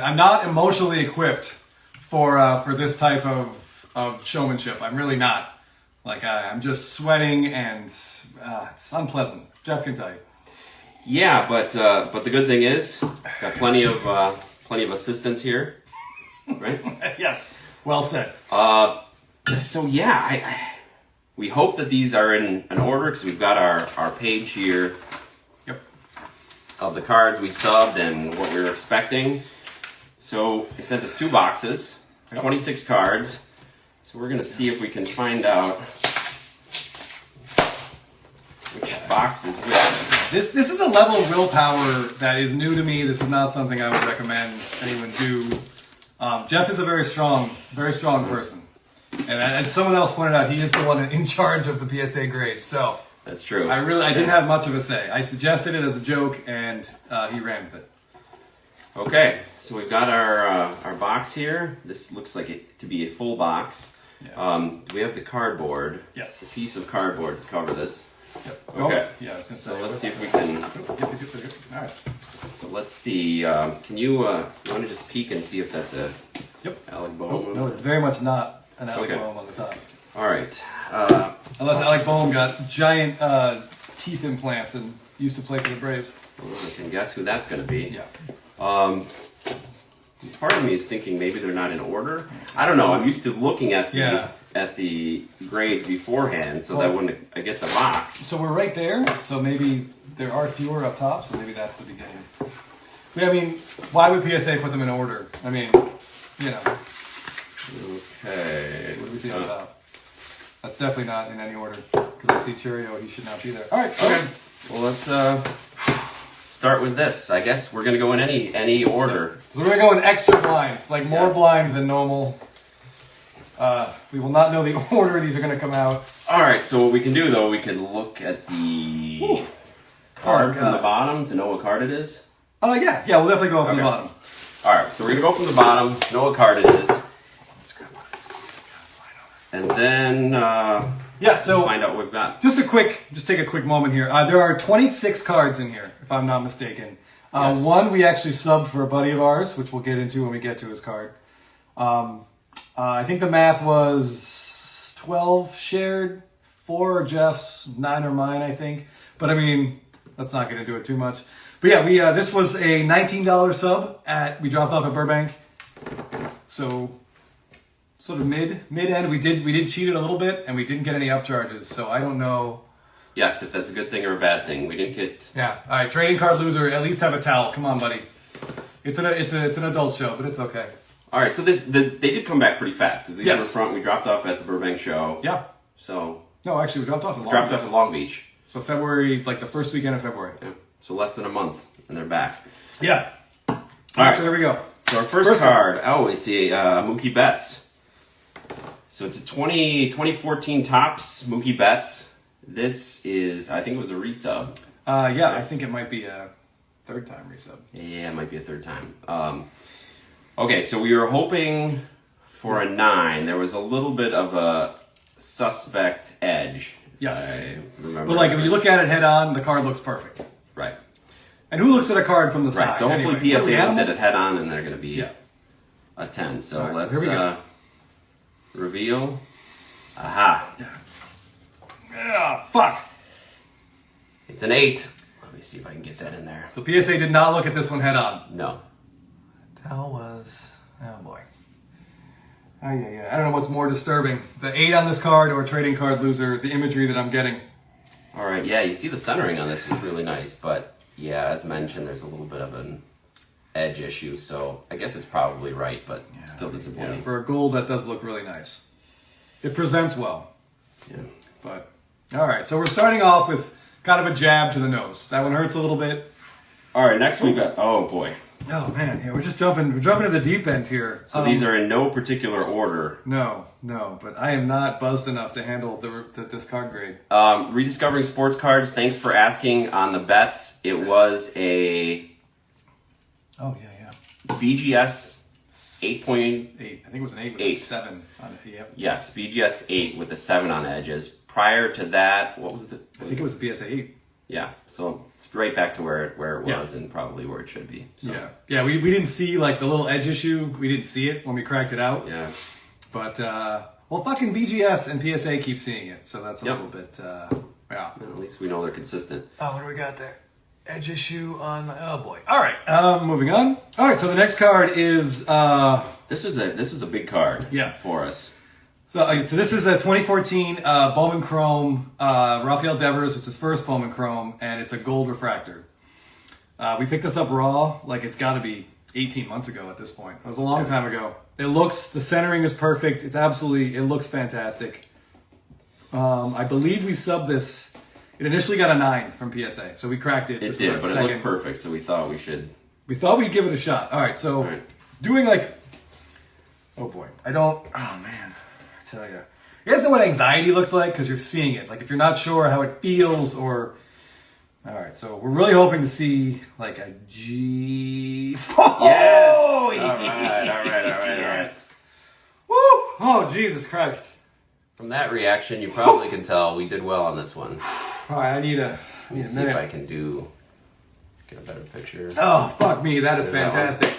I'm not emotionally equipped for this type of showmanship. I'm really not. Like I'm just sweating and it's unpleasant. Jeff can tell you. Yeah, but the good thing is, got plenty of assistance here, right? Yes, well said. So yeah, we hope that these are in an order because we've got our page here. Yep. Of the cards we subbed and what we were expecting. So they sent us 2 boxes. It's 26 cards. So we're gonna see if we can find out which box is which. This is a level of willpower that is new to me. This is not something I would recommend anyone do. Jeff is a very strong person. And as someone else pointed out, he is the one in charge of the PSA grades. So that's true. I didn't have much of a say. I suggested it as a joke, and he ran with it. Okay, so we've got our box here. This looks like it to be a full box. Yeah. We have the cardboard. Yes. A piece of cardboard to cover this. Yep. Okay. Oh, yeah. I was gonna So say, let's see if we can. All right. So let's see. Can you want to just peek and see if that's a Yep. Alec Bowman? No, it's very much not an Alec Okay. Bohm on the top. All right. Unless Alec Bohm got giant teeth implants and used to play for the Braves. I can guess who that's going to be. Yeah. Part of me is thinking maybe they're not in order. I don't know. I'm used to looking at the grades beforehand, so that when I get the box. So we're right there. So maybe there are fewer up top. So maybe that's the beginning. I mean, why would PSA put them in order? I mean, you know. Okay. What do we see on top? That's definitely not in any order because I see Cheerio. He should not be there. All right. Okay. Well, let's start with this. I guess we're gonna go in any order. So we're gonna go in extra blinds, like more blind than normal. We will not know the order these are gonna come out. All right. So what we can do though, we can look at the card from the bottom to know what card it is. Yeah. We'll definitely go from the bottom. All right. So we're gonna go from the bottom, know what card it is, and then so find out what we've got. Just take a quick moment here. There are 26 cards in here, if I'm not mistaken. Yes. One we actually subbed for a buddy of ours, which we'll get into when we get to his card. I think the math was 12 shared, 4 are Jeff's, 9 are mine, I think. But I mean, let's not get into it too much. But yeah, we this was a $19 sub we dropped off at Burbank. So sort of mid end. We did cheat it a little bit, and we didn't get any upcharges. So I don't know. Yes, if that's a good thing or a bad thing. We didn't get. Yeah. All right. Trading card loser. At least have a towel. Come on, buddy. It's an adult show, but it's okay. All right. So they did come back pretty fast because these were front. We dropped off at the Burbank show. Yeah. So. No, actually, we dropped off in Long Dropped Beach. off at Long Beach. So February, like the first weekend of February. Yeah. So less than a month, and they're back. Yeah. All right. right. So here we go. So our first card. Oh, it's a Mookie Betts. So it's a 2014 Topps Mookie Betts. This is, I think it was a resub. Yeah, I think it might be a third time resub. Yeah, it might be a third time. Okay, so we were hoping for a 9. There was a little bit of a suspect edge. Yes. I remember. But like, if you look at it head on, the card looks perfect. Right. And who looks at a card from the side? Right, so hopefully anyway? PSA looked at it head on and they're going to be a 10. So right, let's so here we go. reveal. Aha. Yeah, fuck. It's an 8. Let me see if I can get that in there. So PSA did not look at this one head on. No. Tell was, oh boy. I don't know what's more disturbing, the 8 on this card or trading card loser, the imagery that I'm getting. All right, yeah, you see the centering on this is really nice, but yeah, as mentioned, there's a little bit of an edge issue, so I guess it's probably right, but still disappointing. Yeah, for a gold, that does look really nice. It presents well. Yeah. But, all right, so we're starting off with kind of a jab to the nose. That one hurts a little bit. All right, next we've got, oh boy. Oh man, yeah, we're jumping to the deep end here. So these are in no particular order. No, but I am not buzzed enough to handle this card grade. Rediscovering sports cards. Thanks for asking on the bets. It was a BGS 8.8. I think it was an 8 with a 7 on it. Yep. Yes, BGS 8 with a 7 on edges. Prior to that, what was it? I think it was a PSA 8. Yeah, so it's right back to where it Yeah. was and probably where it should be. So, Yeah. We didn't see like the little edge issue. We didn't see it when we cracked it out. yeah. But well, fucking BGS and PSA keep seeing it, so that's a little bit. Yeah. Well, at least we know they're consistent. Oh, what do we got there? Edge issue on. Oh boy. All right. Moving on. All right. So the next card is. This was a big card. Yeah. For us. So this is a 2014 Bowman Chrome Rafael Devers. It's his first Bowman Chrome, and it's a gold refractor. We picked this up raw, like it's got to be 18 months ago at this point. It was a long time ago. The centering is perfect. It looks fantastic. I believe we subbed this. It initially got a 9 from PSA, so we cracked it. It did, but it looked perfect, so we thought we should. We thought we'd give it a shot. All right, so doing like. Oh boy, oh man. Tell you guys know what anxiety looks like because you're seeing it. Like if you're not sure how it feels, or all right, so we're really hoping to see like a G. Yes. All right. Yes. Woo! Oh Jesus Christ! From that reaction, you probably can tell we did well on this one. All right, I need a See if I can get a better picture. Oh fuck me, that is fantastic.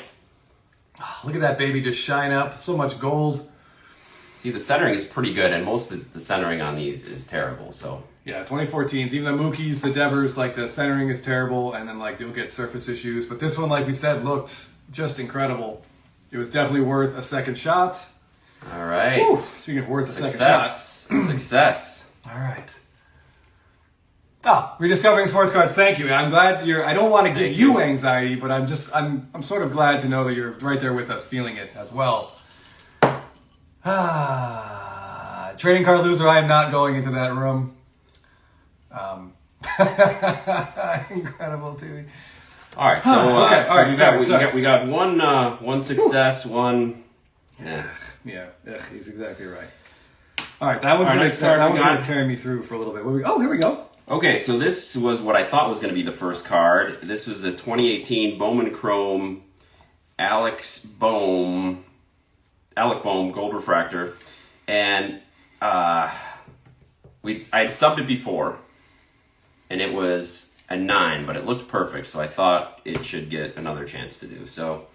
Look at that baby just shine up. So much gold. See, the centering is pretty good, and most of the centering on these is terrible. So yeah, 2014s, even the Mookies, the Devers, like the centering is terrible, and then like you'll get surface issues. But this one, like we said, looked just incredible. It was definitely worth a second shot. All right. Woo, speaking of worth a second shot. Success. All right. Rediscovering sports cards. Thank you. I'm glad I don't want to give you anxiety, but I'm sort of glad to know that you're right there with us, feeling it as well. Trading card loser, I am not going into that room. Incredible, too. All right, so we got one success, one. Yeah, he's exactly right. All right, that one's going to carry me through for a little bit. Here we go. Okay, so this was what I thought was going to be the first card. This was a 2018 Bowman Chrome Alec Bohm Gold Refractor, and I had subbed it before, and it was a 9, but it looked perfect, so I thought it should get another chance to do. So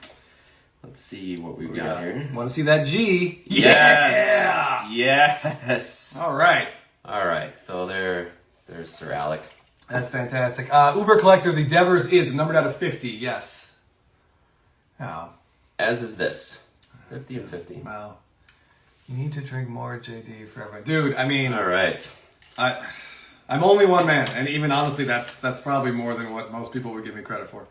let's see what we've got here. Want to see that G? Yes! Yes! All right. So there's Sir Alec. That's fantastic. Uber Collector, the Devers is numbered out of 50, yes. Oh. As is this. 50 and 50. Wow. You need to drink more JD forever. Dude, I mean... All right. I'm only one man, and even honestly, that's probably more than what most people would give me credit for.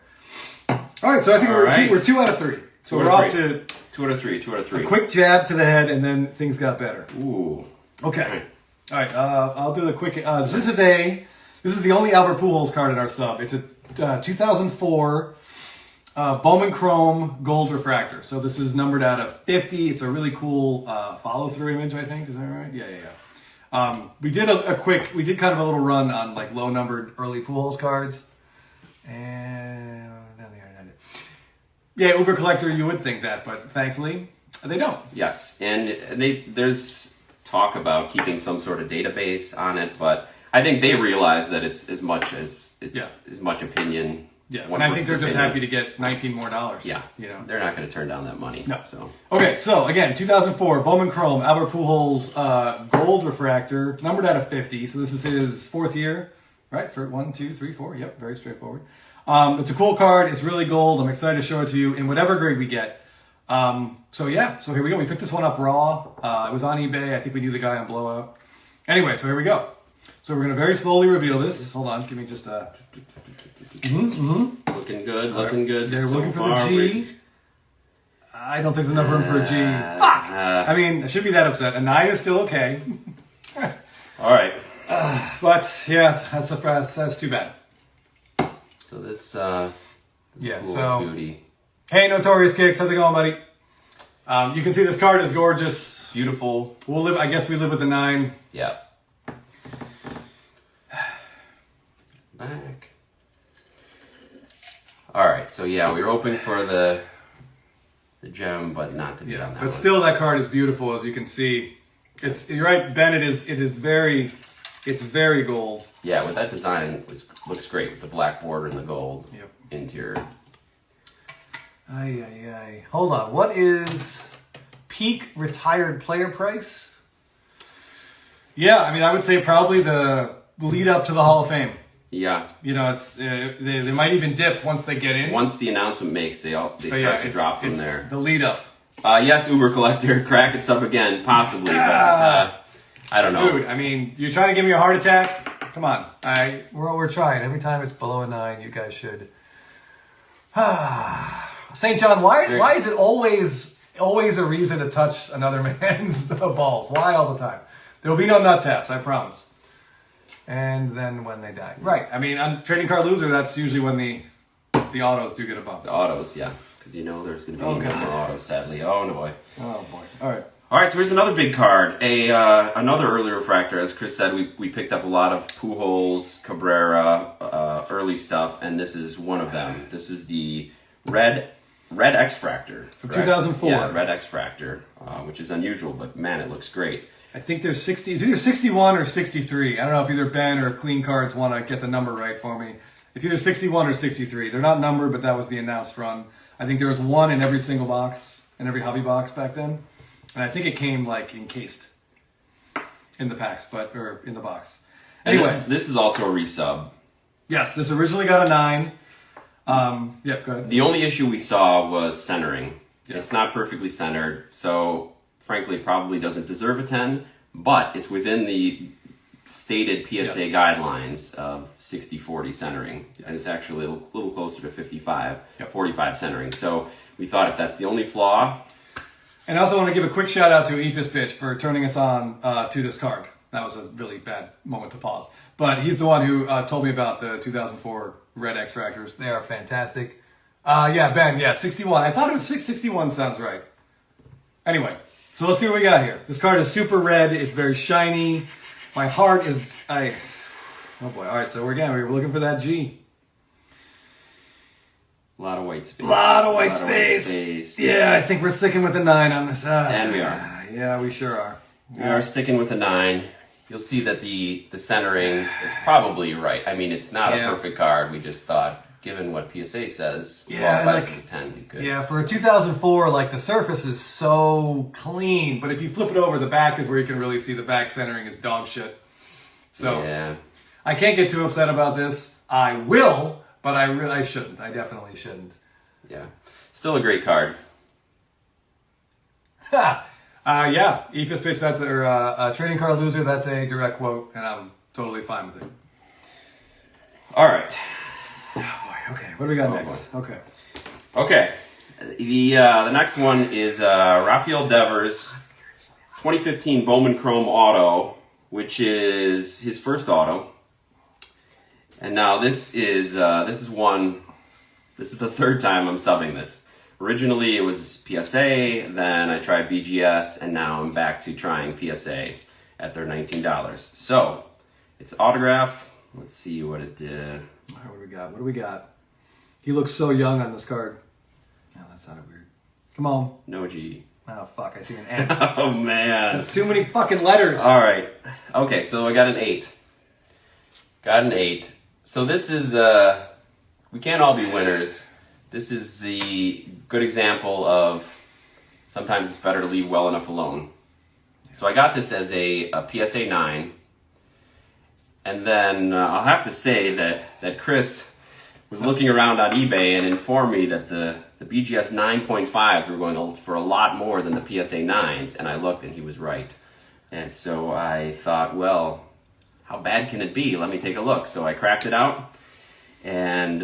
All right, so I think we're 2 out of 3. So we're off to... 2 out of 3. A quick jab to the head, and then things got better. Ooh. Okay. All right, I'll do the quick... This is the only Albert Pujols card in our sub. It's a 2004... Bowman Chrome Gold Refractor. So this is numbered out of 50. It's a really cool follow-through image, I think. Is that right? Yeah. We did we did kind of a little run on like low-numbered early Pujols cards. And yeah, Uber Collector, you would think that, but thankfully they don't. Yes, and there's talk about keeping some sort of database on it, but I think they realize that it's as much opinion. Yeah, and I think they're just happy to get $19 more. Yeah, they're not going to turn down that money. No. So okay, so again, 2004 Bowman Chrome Albert Pujols Gold Refractor, numbered out of 50. So this is his 4th year, right? For 1, 2, 3, 4. Yep, very straightforward. It's a cool card. It's really gold. I'm excited to show it to you in whatever grade we get. So here we go. We picked this one up raw. It was on eBay. I think we knew the guy on Blowout. Anyway, so here we go. So we're going to very slowly reveal this. Hold on, give me just a... Looking good. They're looking for the G. I don't think there's enough room for a G. Fuck! I mean, I shouldn't be that upset. A 9 is still okay. All right. But, yeah, that's too bad. So this cool beauty. Hey, Notorious Kicks. How's it going, buddy? You can see this card is gorgeous. Beautiful. I guess we live with the 9. Yeah. Back. All right, so yeah, we were hoping for the gem, but not to get on that. But still, that card is beautiful, as you can see. You're right, Ben. It is very It's very gold. Yeah, with that design, looks great with the black border and the gold interior. Ay. Hold on. What is peak retired player price? Yeah, I mean, I would say probably the lead up to the Hall of Fame. Yeah. You know, it's they might even dip once they get in. Once the announcement makes, they start to drop from there. The lead up. Yes, Uber Collector, crack it up again, possibly, but I don't know. Dude, I mean, you're trying to give me a heart attack? Come on. We're trying. Every time it's below a 9, you guys should. St. John, why is it always a reason to touch another man's balls? Why all the time? There will be no nut taps, I promise. And then when they die. Right. I mean, on Trading Card Loser, that's usually when the autos do get a bump. The autos, yeah. Because you know there's going to be no more autos, sadly. Oh, no boy. Oh, boy. All right. All right, so here's another big card. Another early refractor. As Chris said, we picked up a lot of Pujols, Cabrera, early stuff, and this is one of them. This is the Red X-Fractor. From 2004. Yeah, Red X-Fractor, which is unusual, but man, it looks great. I think there's 60. It's either 61 or 63. I don't know if either Ben or Clean Cards want to get the number right for me. It's either 61 or 63. They're not numbered, but that was the announced run. I think there was one in every single box, in every hobby box back then. And I think it came like encased in the packs, or in the box. Anyway, this is also a resub. Yes, this originally got a 9. Yep, go ahead. The only issue we saw was centering. Yep. It's not perfectly centered, so frankly, probably doesn't deserve a 10, but it's within the stated PSA guidelines of 60-40 centering, and it's actually a little closer to 45 centering. So we thought if that's the only flaw. And I also want to give a quick shout out to Ephus Pitch for turning us on to this card. That was a really bad moment to pause. But he's the one who told me about the 2004 Red X-Fractors. They are fantastic. Yeah, Ben, 61. I thought it was 661 sounds right. Anyway. So let's see what we got here. This card is super red. It's very shiny. My heart is... Oh boy. All right, so we're looking for that G. A lot of white space. A lot of white space. Yeah, I think we're sticking with the 9 on this. And we are. Yeah, we sure are. We are sticking with the 9. You'll see that the centering is probably right. I mean, it's not a perfect card. We just thought, given what PSA says, as a 10 be good. Yeah, for a 2004, like the surface is so clean, but if you flip it over, the back is where you can really see the back centering is dog shit. So I can't get too upset about this. I will, but I shouldn't. I definitely shouldn't. Yeah, still a great card. Ephus Pitch. That's a Trading Card Loser. That's a direct quote, and I'm totally fine with it. All right. Okay, what do we got next? Boy. Okay. The next one is Rafael Devers 2015 Bowman Chrome Auto, which is his first auto. And now this is the third time I'm subbing this. Originally it was PSA, then I tried BGS, and now I'm back to trying PSA at their $19. So it's autograph. Let's see what it did. All right, what do we got? He looks so young on this card. No, that sounded weird. Come on. No G. Oh, fuck. I see an N. Oh, man. That's too many fucking letters. All right. Okay, so I got an 8. So this is, we can't all be winners. This is the good example of sometimes it's better to leave well enough alone. So I got this as a PSA 9. And then I'll have to say that Chris was looking around on eBay and informed me that the BGS 9.5s were going for a lot more than the PSA 9s, and I looked and he was right. And so I thought, well, how bad can it be? Let me take a look. So I cracked it out, and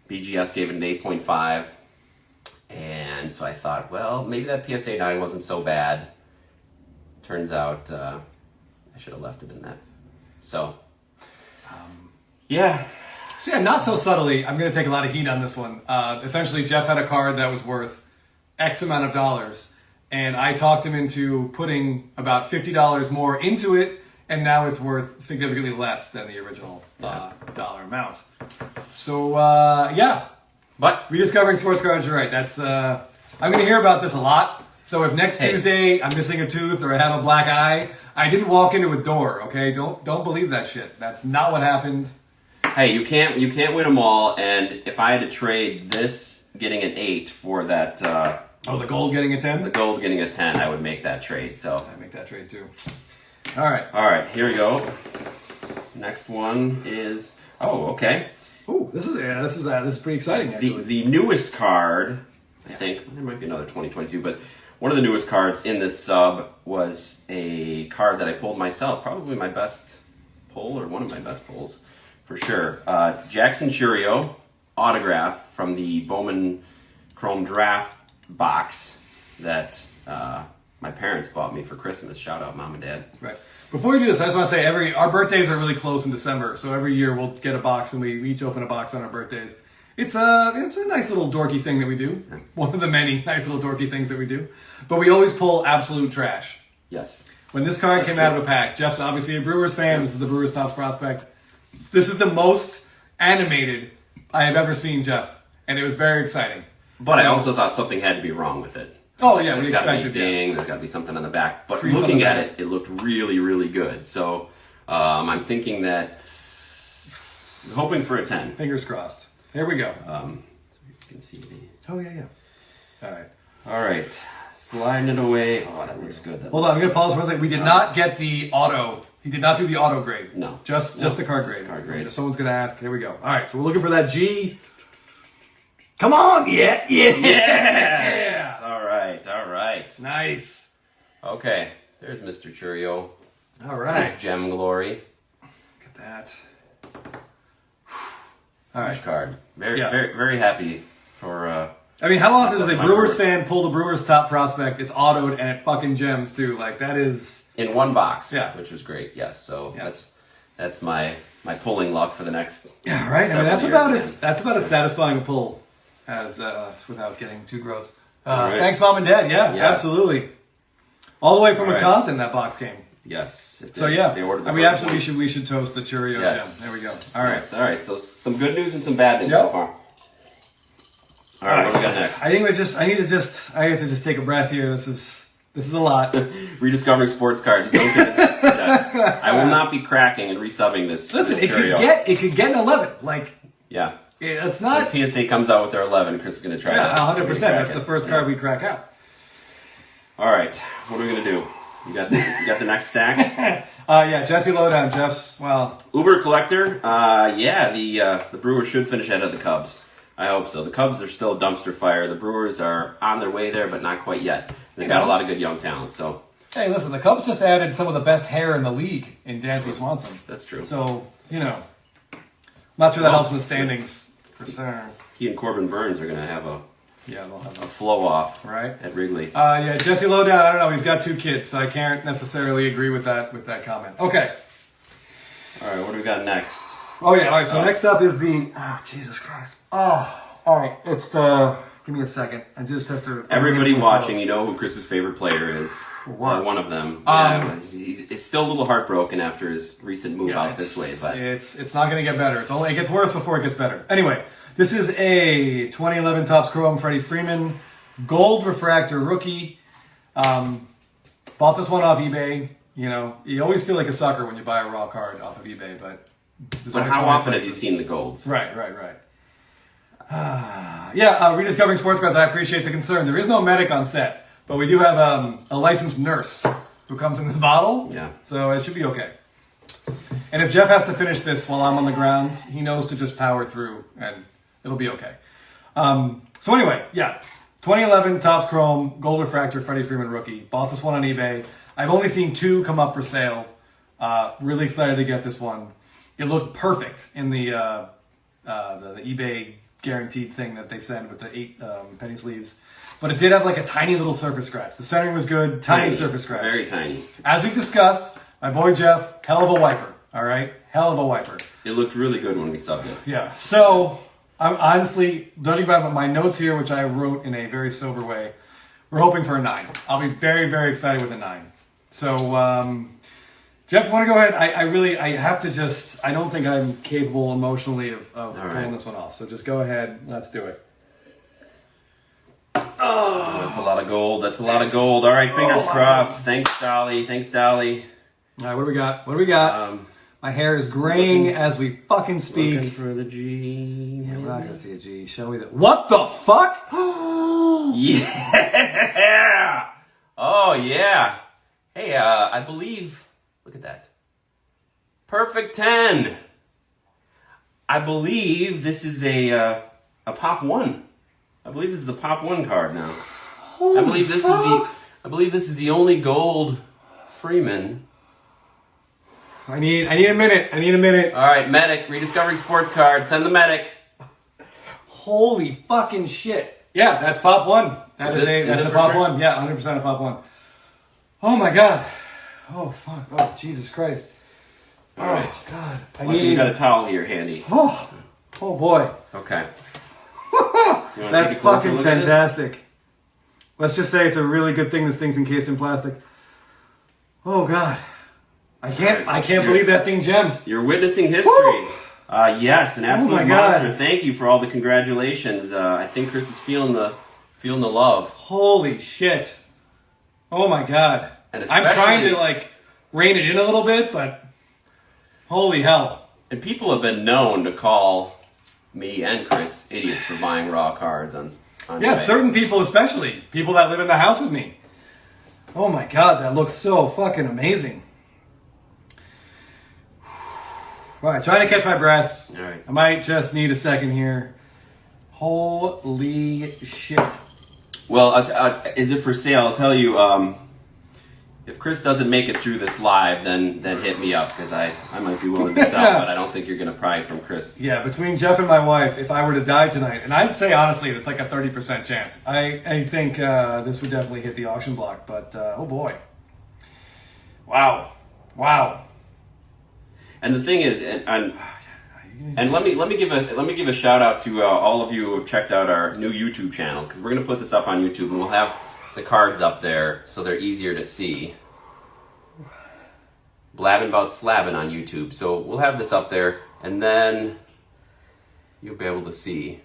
BGS gave it an 8.5. And so I thought, well, maybe that PSA 9 wasn't so bad. Turns out I should have left it in that. So, yeah. So yeah, not so subtly, I'm going to take a lot of heat on this one. Essentially, Jeff had a card that was worth X amount of dollars, and I talked him into putting about $50 more into it, and now it's worth significantly less than the original dollar amount. So, But rediscovering sports cards, you're right. That's I'm going to hear about this a lot. So if next Tuesday I'm missing a tooth or I have a black eye, I didn't walk into a door, okay? Don't believe that shit. That's not what happened. Hey, you can't win them all, and if I had to trade this getting an 8 for that the gold getting a 10? the gold getting a 10, I would make that trade. So I'd make that trade too. All right, here we go. Next one is okay. Ooh, this is pretty exciting actually. The newest card, I think there might be another 2022, but one of the newest cards in this sub was a card that I pulled myself. Probably my best pull, or one of my best pulls, for sure. It's Jackson Churio autograph from the Bowman Chrome Draft box that my parents bought me for Christmas. Shout out, Mom and Dad. Right. Before we do this, I just want to say our birthdays are really close in December, so every year we'll get a box and we each open a box on our birthdays. It's a nice little dorky thing that we do. One of the many nice little dorky things that we do. But we always pull absolute trash. Yes. When this card came out of a pack, Jeff's obviously a Brewers fan. This is the Brewers' top prospect. This is the most animated I have ever seen Jeff, and it was very exciting. But I also thought something had to be wrong with it. Oh yeah, There's we got to be a expected ding. There's got to be something on the back. But Trees on looking the at back. it, it looked really, really good. So I'm thinking that, hoping for a 10. Fingers crossed. There we go. So you can see the. Oh yeah. All All right, sliding it away. Oh, that looks good. Hold on, I'm gonna pause for one second. We did not get the auto. He did not do the auto grade. No. Just the card grade. Card grade. If someone's gonna ask, here we go. All right, so we're looking for that G. Come on, yeah. Yes. All right. Nice. Okay, there's Mr. Churio. All right. There's Gem Glory. Look at that. All right. Huge card. Very, Yeah. very, very happy for. I mean, how often does a My Brewers Brewers. fan pull the Brewers' top prospect? It's autoed and it fucking gems too. Like that is. In one box, Yeah. which was great. Yes, so Yeah. that's my pulling luck for the next. Yeah, right. I mean, several that's years, about as satisfying a pull as without getting too gross. Right. Thanks, Mom and Dad. Yeah, Yes. absolutely. All the way from All right. Wisconsin, that box came. Yes. it So did. yeah, They ordered the and we first absolutely one. we should toast the Churio Yes. gem. There we go. All right. Yes, all right. So some good news and some bad news Yep. so far. All right, what do we got next? I think I have to just take a breath here. This is a lot. Rediscovering sports cards. Don't get it. I will not be cracking and resubbing this. Listen, this it could get an 11. Like Yeah. it's When not. PSA comes out with their 11, Chris is going to try Yeah, to 100%. That's crack the it. first card we crack out. All right, what are we going to do? You got the next stack? Yeah, Jesse Lowdown, Jeff's. Well, Uber Collector. The Brewers should finish ahead of the Cubs. I hope so. The Cubs are still a dumpster fire. The Brewers are on their way there, but not quite yet. They've got a lot of good young talent, so hey, listen, the Cubs just added some of the best hair in the league in Dansby Swanson. that's true. So not sure that helps in the standings for sure. He and Corbin Burns are going to have a Yeah, they'll have flow off right. at Wrigley. Yeah, Jesse Lowdown. I don't know. He's got 2 kids, so I can't necessarily agree with that comment. Okay. All right, what do we got next? Oh yeah. All right. So next up is the. Oh Jesus Christ. Oh. All right. It's the. Give me a second. I just have to. Everybody watching, you know who Chris's favorite player is. What? One of them. He's still a little heartbroken after his recent move out this way, but it's not going to get better. It gets worse before it gets better. Anyway, this is a 2011 Topps Chrome Freddie Freeman Gold Refractor rookie. Bought this one off eBay. You always feel like a sucker when you buy a raw card off of eBay, but how often have you seen the golds? Right. Rediscovering sports cards. I appreciate the concern. There is no medic on set, but we do have a licensed nurse who comes in this bottle. Yeah. So it should be okay. And if Jeff has to finish this while I'm on the ground, he knows to just power through, and it'll be okay. So anyway, yeah, 2011 Topps Chrome Gold Refractor Freddie Freeman rookie. Bought this one on eBay. I've only seen 2 come up for sale. Really excited to get this one. It looked perfect in the eBay guaranteed thing that they send with the 8 penny sleeves. But it did have like a tiny little surface scratch. The centering was good, tiny surface scratch. Very tiny. As we discussed, my boy Jeff, hell of a wiper. All right? Hell of a wiper. It looked really good when we subbed it. Yeah. So, I'm honestly, judging by my notes here, which I wrote in a very sober way, we're hoping for a 9. I'll be very, very excited with a 9. So, Jeff, want to go ahead? I have to just, I don't think I'm capable emotionally of pulling this one off. So just go ahead. Let's do it. Oh, that's a lot of gold. All right, fingers crossed. Thanks, Dolly. All right, what do we got? What do we got? My hair is graying as we fucking speak. Looking for the G. Yeah, we're not gonna see a G. Show me that. What the fuck? Yeah. Oh yeah. Hey, I believe. Look at that. Perfect 10. I believe this is a pop 1. I believe this is a pop 1 card now. Holy I believe this is the only gold Freeman. I need a minute. I need a minute. All right, medic, rediscovering sports card. Send the medic. Holy fucking shit. Yeah, that's pop 1. That's a pop sure? 1. Yeah, 100% a pop 1. Oh my god. Oh fuck. Oh Jesus Christ. All right. God. You got a towel here handy. Oh boy. Okay. You wanna That's take a closer fucking look at this? fantastic. Let's just say it's a really good thing this thing's encased in plastic. Oh god. I can't believe that thing gemmed. You're witnessing history. Yes, an absolute my God. monster. Thank you for all the congratulations. I think Chris is feeling the love. Holy shit. Oh my god. And I'm trying to rein it in a little bit, but holy hell. And people have been known to call me and Chris idiots for buying raw cards on Yeah, eBay. certain people especially. People that live in the house with me. Oh my god, that looks so fucking amazing. All right, trying to catch my breath. All right. I might just need a second here. Holy shit. Well, is it for sale? I'll tell you, if Chris doesn't make it through this live, then hit me up, because I might be willing to sell, but I don't think you're going to pry it from Chris. Yeah, between Jeff and my wife, if I were to die tonight, and I'd say honestly it's like a 30% chance. I think this would definitely hit the auction block, but oh boy. Wow. And the thing is, and let me give a shout out to all of you who have checked out our new YouTube channel, because we're going to put this up on YouTube, and we'll have the cards up there so they're easier to see. Blabbin' about slabbin' on YouTube. So we'll have this up there, and then you'll be able to see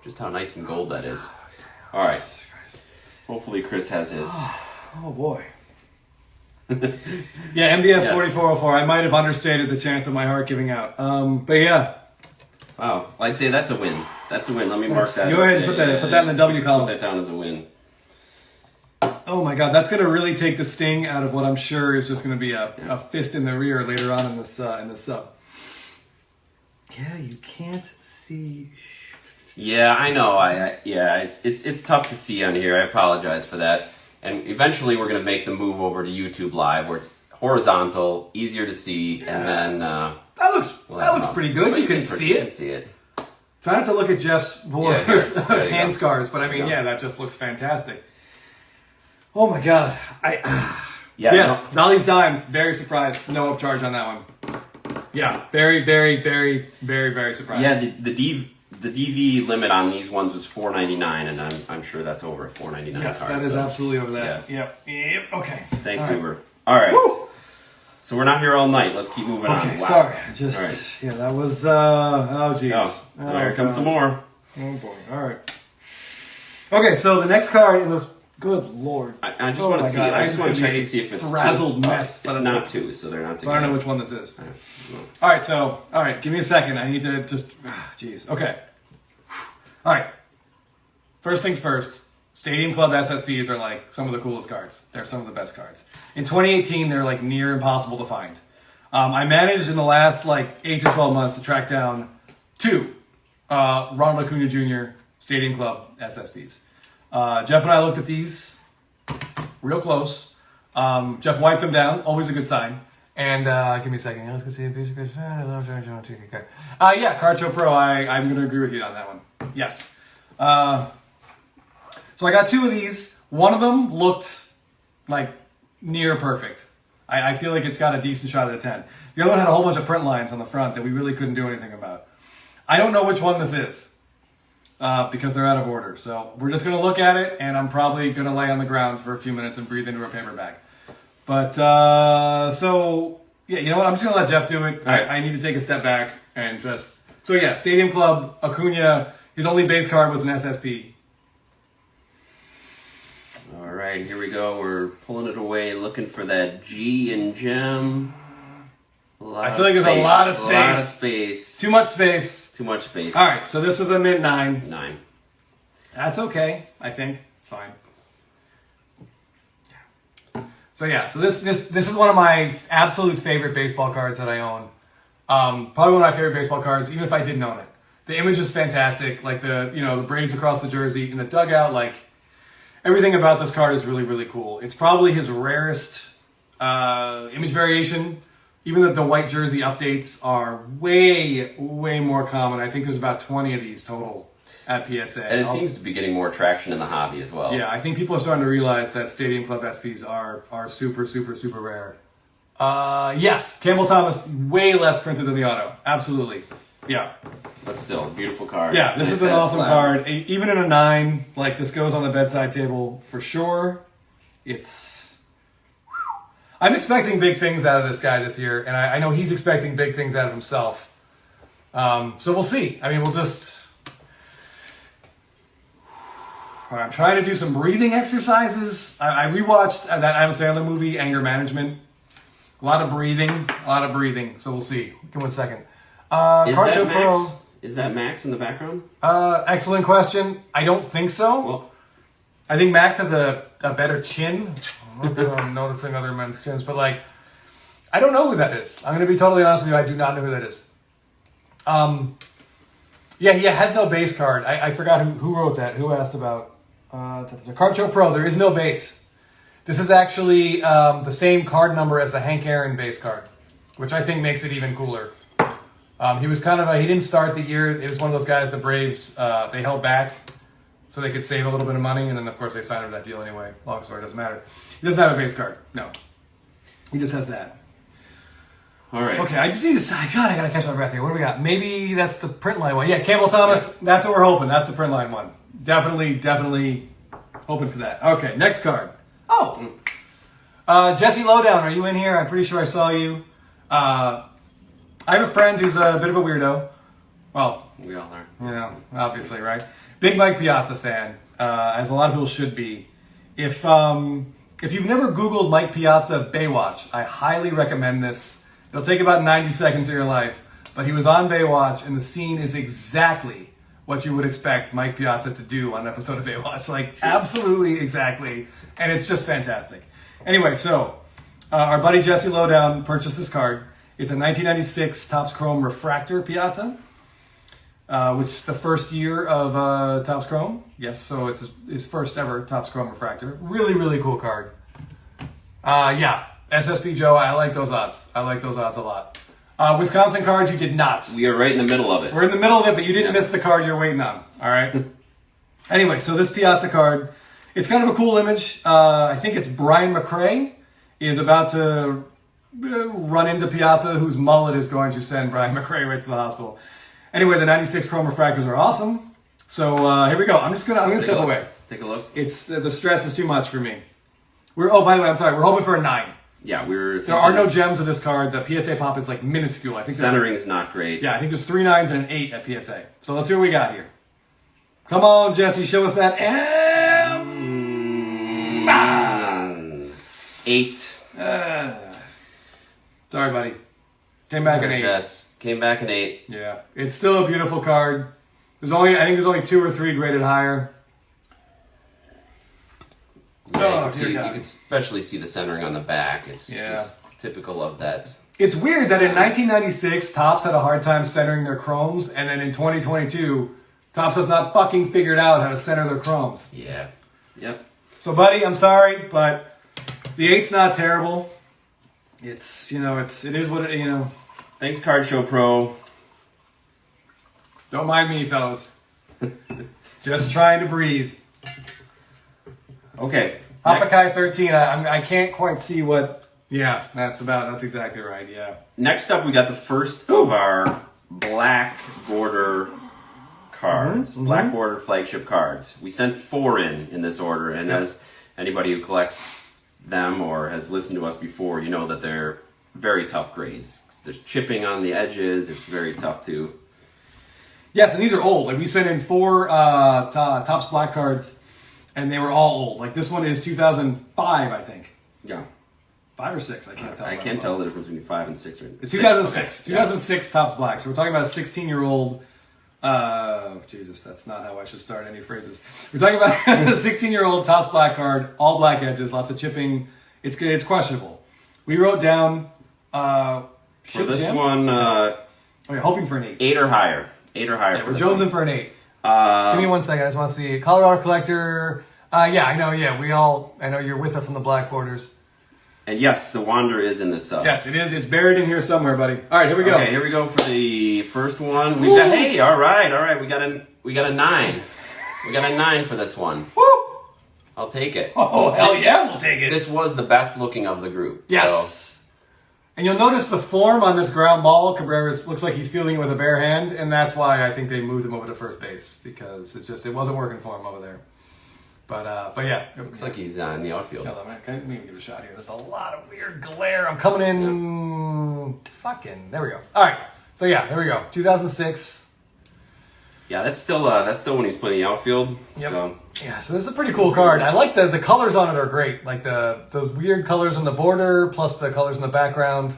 just how nice and gold that is. All right. Hopefully Chris has his. Oh boy. Yeah, MBS 4404. I might have understated the chance of my heart giving out. But yeah. Wow. I'd say that's a win. That's a win. Let me mark that. Go ahead and put that in the W column. Put that down as a win. Oh my god, that's gonna really take the sting out of what I'm sure is just gonna be a fist in the rear later on in this sub. Yeah, you can't see. Yeah, I know. It's tough to see on here. I apologize for that. And eventually, we're gonna make the move over to YouTube Live, where it's horizontal, easier to see, and then that looks pretty good. You can see it. See it. Try not to look at Jeff's hand scars, but I mean, Yeah. that just looks fantastic. Oh my god. Yeah. Dolly's Dimes, very surprised. No upcharge on that one. Yeah, very, very, very, very, very surprised. Yeah, the DV limit on these ones was $4.99, and I'm sure that's over a $4.99 Yes, card. that is absolutely over that. Yeah. Yep. Okay. Thanks, All right. Uber. All right. Woo! So we're not here all night. Let's keep moving on. Okay, Wow. sorry. All right. That was, oh jeez. Oh, here comes some more. Oh boy. All right. Okay, so the next card in this, good lord. I just want to see. I just want to check to see if it's frazzled two. mess. It's not two, so they're not So I together. don't know which one this is. All right, give me a second. I need to just, jeez. Okay. All right. First things first. Stadium Club SSPs are like some of the coolest cards. They're some of the best cards. In 2018, they're like near impossible to find. I managed in the last 8 to 12 months to track down 2 Ronald Acuna Jr. Stadium Club SSPs. Jeff and I looked at these real close. Jeff wiped them down. Always a good sign. And give me a second. Let's go see a piece of Chris fan. I love John TK. Yeah, Card Show Pro. I'm going to agree with you on that one. Yes. So I got 2 of these. One of them looked like near perfect. I feel like it's got a decent shot at a 10. The other one had a whole bunch of print lines on the front that we really couldn't do anything about. I don't know which one this is because they're out of order. So we're just going to look at it, and I'm probably going to lay on the ground for a few minutes and breathe into a paper bag. But, so, yeah, you know what? I'm just going to let Jeff do it. Right. I need to take a step back and just... So, yeah, Stadium Club, Acuna, his only base card was an SSP. All right, here we go. We're pulling it away, looking for that G and gem. I feel like there's a lot of space. A lot of space. Too much space. Too much space. All right, so this was a mint 9. 9. That's okay, I think. It's fine. So yeah, so this is one of my absolute favorite baseball cards that I own. Probably one of my favorite baseball cards, even if I didn't own it. The image is fantastic, like the Braves across the jersey in the dugout, like everything about this card is really, really cool. It's probably his rarest image variation. Even the white jersey updates are way, way more common. I think there's about 20 of these total at PSA. And it seems to be getting more traction in the hobby as well. Yeah, I think people are starting to realize that Stadium Club SPs are super, super, super rare. Yes, Campbell Thomas, way less printed than the auto. Absolutely. Yeah. But still, beautiful card. Yeah, this is an awesome card. Even in a 9, like this goes on the bedside table for sure. I'm expecting big things out of this guy this year, and I know he's expecting big things out of himself. So we'll see. I mean, I'm trying to do some breathing exercises. I rewatched that Adam Sandler movie, Anger Management. A lot of breathing. So we'll see. Give me 1 second. Is that Max in the background? Excellent question. I don't think so. Well, I think Max has a better chin. Not that I'm noticing other men's chins, but like, I don't know who that is. I'm going to be totally honest with you. I do not know who that is. Yeah, he has no base card. I forgot who wrote that. Who asked about Card Show Pro? There is no base. This is actually the same card number as the Hank Aaron base card, which I think makes it even cooler. He was he didn't start the year. It was one of those guys, the Braves, they held back so they could save a little bit of money, and then of course they signed him that deal anyway. Long story, doesn't matter. He doesn't have a base card. No. He just has that. All right. Okay, I just need to... I gotta catch my breath here. What do we got? Maybe that's the print line one. Yeah, Campbell Thomas, That's what we're hoping. That's the print line one. Definitely hoping for that. Okay, next card. Oh! Jesse Lowdown, are you in here? I'm pretty sure I saw you. I have a friend who's a bit of a weirdo. Well... We all are. You know, obviously, right? Big Mike Piazza fan, as a lot of people should be. If you've never Googled Mike Piazza Baywatch, I highly recommend this. It'll take about 90 seconds of your life, but he was on Baywatch, and the scene is exactly what you would expect Mike Piazza to do on an episode of Baywatch. Like, absolutely exactly. And it's just fantastic. Anyway, so, our buddy Jesse Lowdown purchased this card. It's a 1996 Topps Chrome Refractor Piazza, which is the first year of Topps Chrome. Yes, so it's his first ever Topps Chrome Refractor. Really, really cool card. Yeah, SSP Joe, I like those odds. I like those odds a lot. Wisconsin cards, you did not. We are right in the middle of it. We're in the middle of it, but you didn't miss the card you're waiting on. All right? Anyway, so this Piazza card, it's kind of a cool image. I think it's Brian McRae is about to run into Piazza, whose mullet is going to send Brian McRae right to the hospital. Anyway, the 96 Chrome Refractors are awesome. So here we go. I'm gonna step away. Take a look. It's the stress is too much for me. By the way, I'm sorry. We're hoping for a 9. Yeah, there are no gems of this card. The PSA pop is like minuscule. I think centering is not great. Yeah, I think there's 3 9s and an 8 at PSA. So let's see what we got here. Come on, Jesse, show us that. 8. Sorry, buddy. Came back an 8. Jess came back an 8. Yeah, it's still a beautiful card. I think there's only 2 or 3 graded higher. Yeah, you can especially see the centering on the back. It's just typical of that. It's weird that in 1996, Topps had a hard time centering their chromes, and then in 2022, Topps has not fucking figured out how to center their chromes. Yeah. Yep. So, buddy, I'm sorry, but the 8's not terrible. It is what it. Thanks, Card Show Pro. Don't mind me, fellas. Just trying to breathe. Okay. Hapakai 13. I can't quite see what. Yeah, that's exactly right. Yeah. Next up, we got the first of our black border cards, black border flagship cards. We sent 4 in this order, and as anybody who collects them or has listened to us before, you know that they're very tough grades. There's chipping on the edges. It's very tough to. Yes, and these are old. Like we sent in 4 Topps black cards. and they were all old. Like this one is 2005, I think. Yeah. 5 or 6, I can't tell. I can't tell the difference between 5 and 6. It's 2006. Okay. 2006 Topps Black. So we're talking about a 16-year-old. Jesus, that's not how I should start any phrases. We're talking about a 16-year-old Topps Black card, all black edges, lots of chipping. It's questionable. We wrote down for this one. Hoping for an 8. 8 or higher. 8 or higher. Yeah, for we're this jonesing one. for an 8. Give me 1 second. I just want to see Colorado Collector. Yeah, I know. Yeah, I know you're with us on the black borders. And yes, the Wander is in this sub. Yes, it is. It's buried in here somewhere, buddy. All right, here we go. Okay, here we go for the first one. We got all right. We got a 9. We got a 9 for this one. Woo! I'll take it. Oh, hell yeah, we'll take it. This was the best looking of the group. Yes. And you'll notice the form on this ground ball. Cabrera looks like he's fielding it with a bare hand, and that's why I think they moved him over to first base, because it wasn't working for him over there. But yeah, It looks like he's in the outfield. Let me give it a shot here. There's a lot of weird glare. I'm coming in. Fucking. There we go. All right. So yeah, here we go. 2006. Yeah, that's still when he's playing the outfield. Yep. So Yeah, so this is a pretty cool card. I like the colors on it are great. Like those weird colors on the border plus the colors in the background.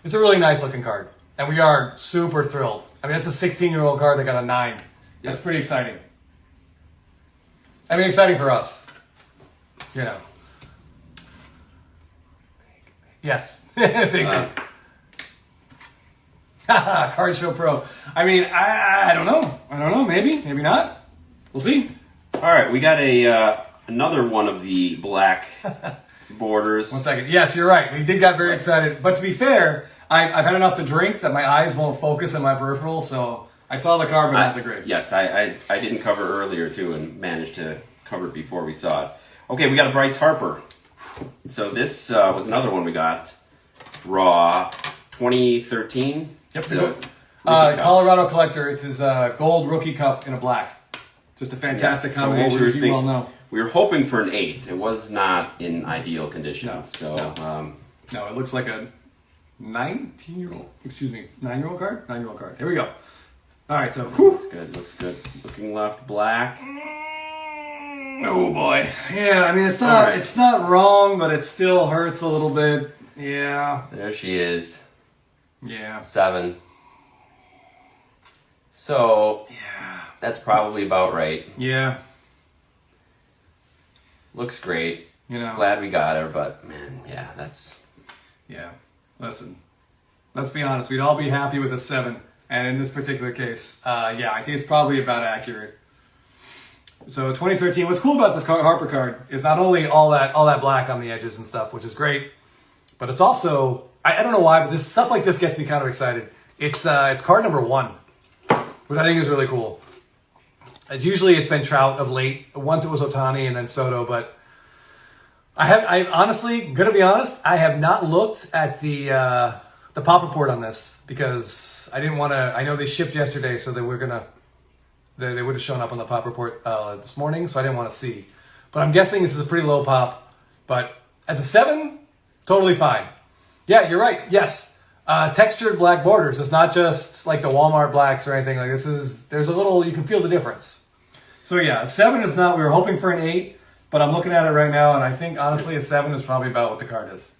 It's a really nice looking card. And we are super thrilled. I mean, it's a 16-year-old card that got a 9. That's pretty exciting. I mean, exciting for us. You know. Yes. Big. Card Show Pro. I mean, I don't know. Maybe not. We'll see. all right, we got another one of the black borders. 1 second. Yes, you're right. We did get very excited. But to be fair, I've had enough to drink that my eyes won't focus on my peripheral, so I saw the card, but not the grid. Yes, I didn't cover earlier too, and managed to cover it before we saw it. Okay, we got a Bryce Harper. So this was another one we got. Raw 2013. Yep. So, Colorado Collector. It's his gold rookie cup in a black. Just a fantastic yes, so what combination, we were as you well know. We were hoping for an 8. It was not in ideal condition. No, so No, it looks like a 9-year-old card? 9-year-old card. Here we go. All right, so. looks good. Looking left, black. Oh boy. Yeah, I mean it's not wrong, but it still hurts a little bit. Yeah. There she is. Yeah. 7. So Yeah. that's probably about right. Yeah. Looks great. You know. Glad we got her, but man, yeah, that's Yeah. Listen. Let's be honest. We'd all be happy with a 7, and in this particular case, yeah, I think it's probably about accurate. So 2013. What's cool about this Harper card is not only all that black on the edges and stuff, which is great, but it's also I don't know why, but this stuff like this gets me kind of excited. It's card number 1, which I think is really cool. It's been Trout of late. Once it was Ohtani and then Soto, but I honestly, gonna be honest, I have not looked at the pop report on this because I didn't want to. I know they shipped yesterday, so they would have shown up on the pop report this morning, so I didn't want to see. But I'm guessing this is a pretty low pop. But as a 7, totally fine. Yeah, you're right. Yes, textured black borders. It's not just like the Walmart blacks or anything. Like this is. There's a little. You can feel the difference. So yeah, a 7 is not. We were hoping for an 8, but I'm looking at it right now, and I think honestly a 7 is probably about what the card is.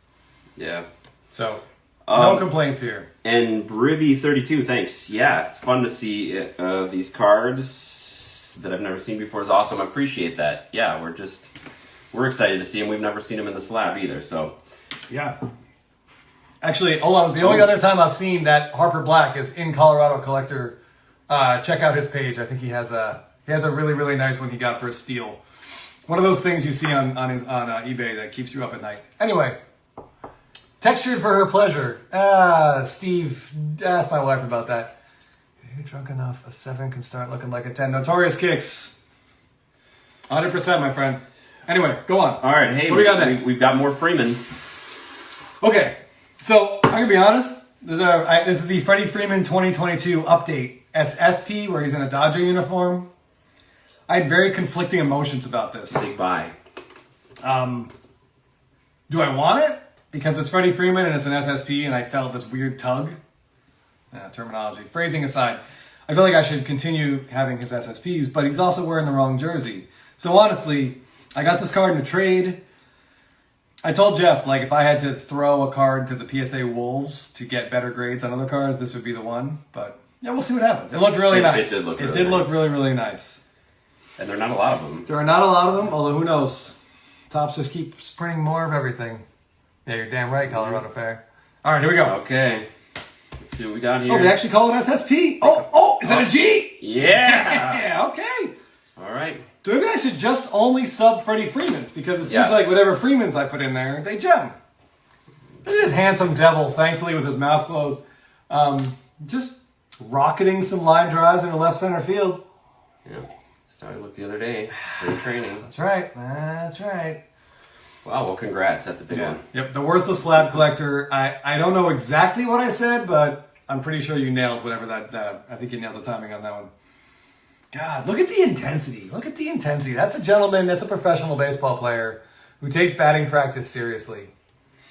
yeah. So no complaints here. And Brivy 32, thanks. Yeah, it's fun to see these cards that I've never seen before. Is awesome. I appreciate that. Yeah, we're excited to see them. We've never seen them in the slab either. So Yeah. Actually, hold on. The only other time I've seen that Harper Black is in Colorado Collector. Check out his page. I think he has a really, really nice one he got for a steal. One of those things you see on eBay that keeps you up at night. Anyway, textured for her pleasure. Steve, ask my wife about that. Are you drunk enough? A 7 can start looking like a 10. Notorious Kicks. 100%, my friend. Anyway, go on. all right, hey, What do we got next? We've got more Freeman. Okay, so I'm gonna be honest. This is the Freddie Freeman 2022 update SSP, where he's in a Dodger uniform. I had very conflicting emotions about this. Big buy. Do I want it because it's Freddie Freeman and it's an SSP, and I felt this weird tug? Terminology, phrasing aside, I feel like I should continue having his SSPs, but he's also wearing the wrong jersey. So honestly, I got this card in a trade. I told Jeff, like, if I had to throw a card to the PSA Wolves to get better grades on other cards, this would be the one. But, yeah, we'll see what happens. It looked really nice. It did look really, really nice. And there are not a lot of them. There are not a lot of them, although who knows? Topps just keep printing more of everything. Yeah, you're damn right, Colorado Fair. All right, here we go. Okay. Let's see what we got here. Oh, they actually call it SSP. Oh, is that a G? Yeah. Yeah, okay. All right. So maybe I should just only sub Freddie Freeman's because it seems Yes. like whatever Freeman's I put in there, they gem. Look at this handsome devil, thankfully with his mouth closed, just rocketing some line drives into left center field. Yeah. That's how I looked the other day. Spring training. That's right. That's right. Wow, well, congrats. That's a big one. Yep, the worthless slab collector. I don't know exactly what I said, but I'm pretty sure you nailed whatever that. I think you nailed the timing on that one. God, look at the intensity. Look at the intensity. That's a gentleman. That's a professional baseball player who takes batting practice seriously.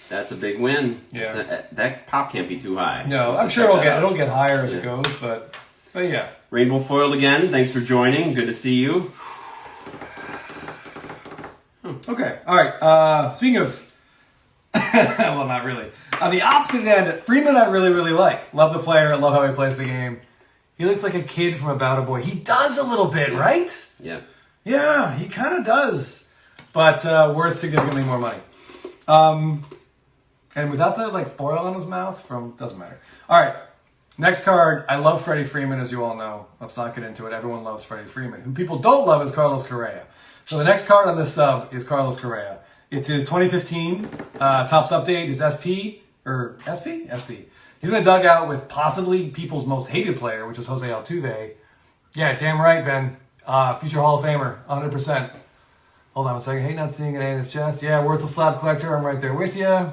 That's a big win. Yeah. That pop can't be too high. No, I'm sure it'll get higher as it goes, but yeah. Rainbow foiled again. Thanks for joining. Good to see you. Okay, all right. Speaking of, well, not really. On the opposite end, Freeman I really, really like. Love the player. Love how he plays the game. He looks like a kid from About a Boy. He does a little bit, right? Yeah. Yeah, he kind of does. But worth significantly more money. And without the foil on his mouth, doesn't matter. All right, next card. I love Freddie Freeman, as you all know. Let's not get into it. Everyone loves Freddie Freeman. Who people don't love is Carlos Correa. So the next card on this sub is Carlos Correa. It's his 2015 Topps update. His SP. He's in the dugout with possibly people's most hated player, which is Jose Altuve. Yeah, damn right, Ben. Future Hall of Famer, 100%. Hold on a second. Hate not seeing it in his chest. Yeah, worthless slab collector. I'm right there with you.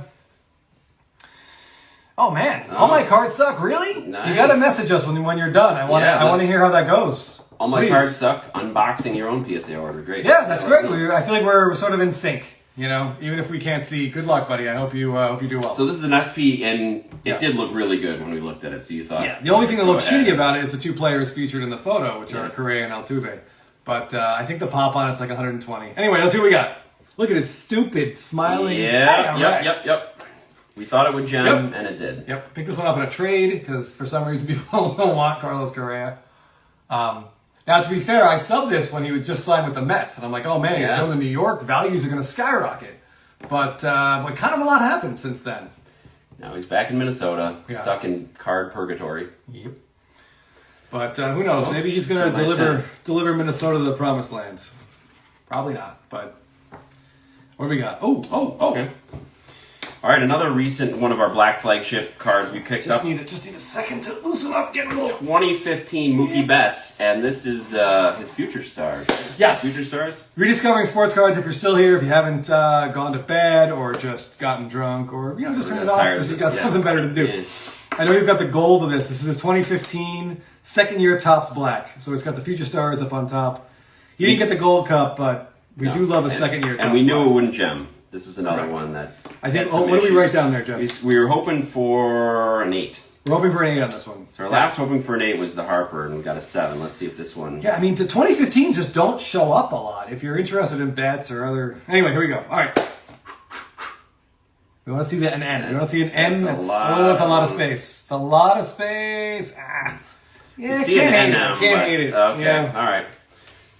Oh man, all my cards suck. Really? Nice. You gotta message us when you're done. I want to hear how that goes. All my Please. cards suck. Unboxing your own PSA order. Great. Yeah, that's great. I feel like we're sort of in sync. You know, even if we can't see. Good luck, buddy. I hope you do well. So this is an SP, and it did look really good when we looked at it. So you thought, yeah. The only thing that looks shitty about it is the two players featured in the photo, which are Correa and Altuve. But I think the pop on it's like 120. Anyway, let's see what we got. Look at his stupid smiling. Yeah. Hey, Yep. We thought it would gem, and it did. Yep. Picked this one up in a trade because for some reason people don't want Carlos Correa. Now, to be fair, I subbed this when he would just sign with the Mets, and I'm like, oh man, he's going to New York. Values are going to skyrocket. But kind of a lot happened since then. Now he's back in Minnesota, stuck in card purgatory. Yep. But who knows? Maybe he's going to deliver Minnesota to the promised land. Probably not. But what do we got? Oh. Okay. All right, another recent one of our black flagship cards we picked up. Just need a second to loosen up, get a little. 2015 Mookie Betts, and this is his Future Stars. Yes. Future Stars? Rediscovering sports cards. If you're still here, if you haven't gone to bed or just gotten drunk or just turned it off because you've got something better to do. Yeah. I know you've got the gold of this. This is his 2015 second year Topps Black. So it's got the Future Stars up on top. He didn't get the gold cup, but we do love a second year Topps And we knew Black. it wouldn't gem. This was another one that I think. What do we write down there, Jeff? We were hoping for an 8. We're hoping for an 8 on this one. So our last hoping for an 8 was the Harper, and we got a 7. Let's see if this one. Yeah, I mean the 2015s just don't show up a lot. If you're interested in bets or other. Anyway, here we go. All right. We want to see an N. We want to see an N. That's a lot of space. It's a lot of space. Yeah, see an N now. Can't hate it. Okay. Yeah. All right.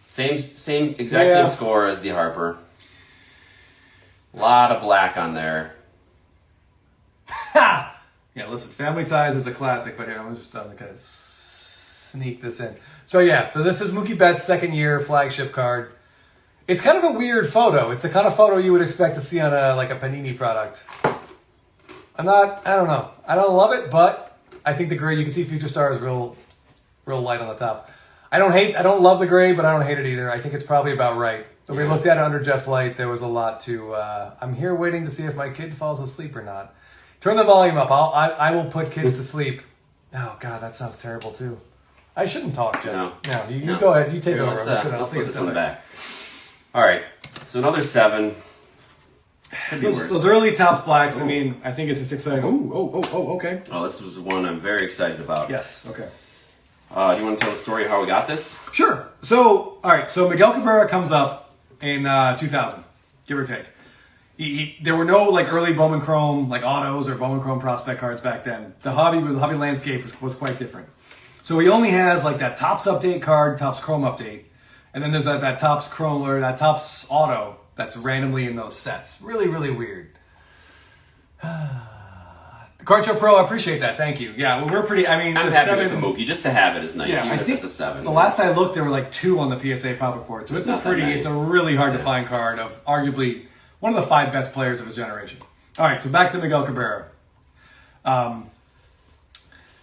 Same score as the Harper. A lot of black on there. Ha! Yeah, listen, Family Ties is a classic, but here, I'm going to sneak this in. So this is Mookie Betts' second year flagship card. It's kind of a weird photo. It's the kind of photo you would expect to see on a Panini product. I don't know. I don't love it, but I think the gray, you can see Future Stars real light on the top. I don't love the gray, but I don't hate it either. I think it's probably about right. So we looked at it under Jeff's light. There was a lot to. I'm here waiting to see if my kid falls asleep or not. Turn the volume up. I will put kids to sleep. Oh God, that sounds terrible too. I shouldn't talk, Jeff. No, you go ahead. You take over. Let's put this on the back. All right. So another 7. Those early Topps Blacks. Ooh. I mean, I think it's just exciting. Okay. Oh, this was one I'm very excited about. Yes. Okay. Do you want to tell the story of how we got this? Sure. So, all right. So Miguel Cabrera comes up in 2000, give or take. There were no like early Bowman Chrome like autos or Bowman Chrome prospect cards back then. The hobby landscape was quite different. So he only has like that Topps update card, Topps Chrome update, and then there's that Topps Chrome or that Topps auto that's randomly in those sets. Really, really weird. The Card Show Pro, I appreciate that. Thank you. Yeah, well, we're pretty. I mean, I'm happy with the Mookie. Just to have it is nice, yeah, even I if think it's a 7. the last I looked, there were like 2 on the PSA Pop Report. So it's a really hard to find card of arguably one of the 5 best players of his generation. All right, so back to Miguel Cabrera.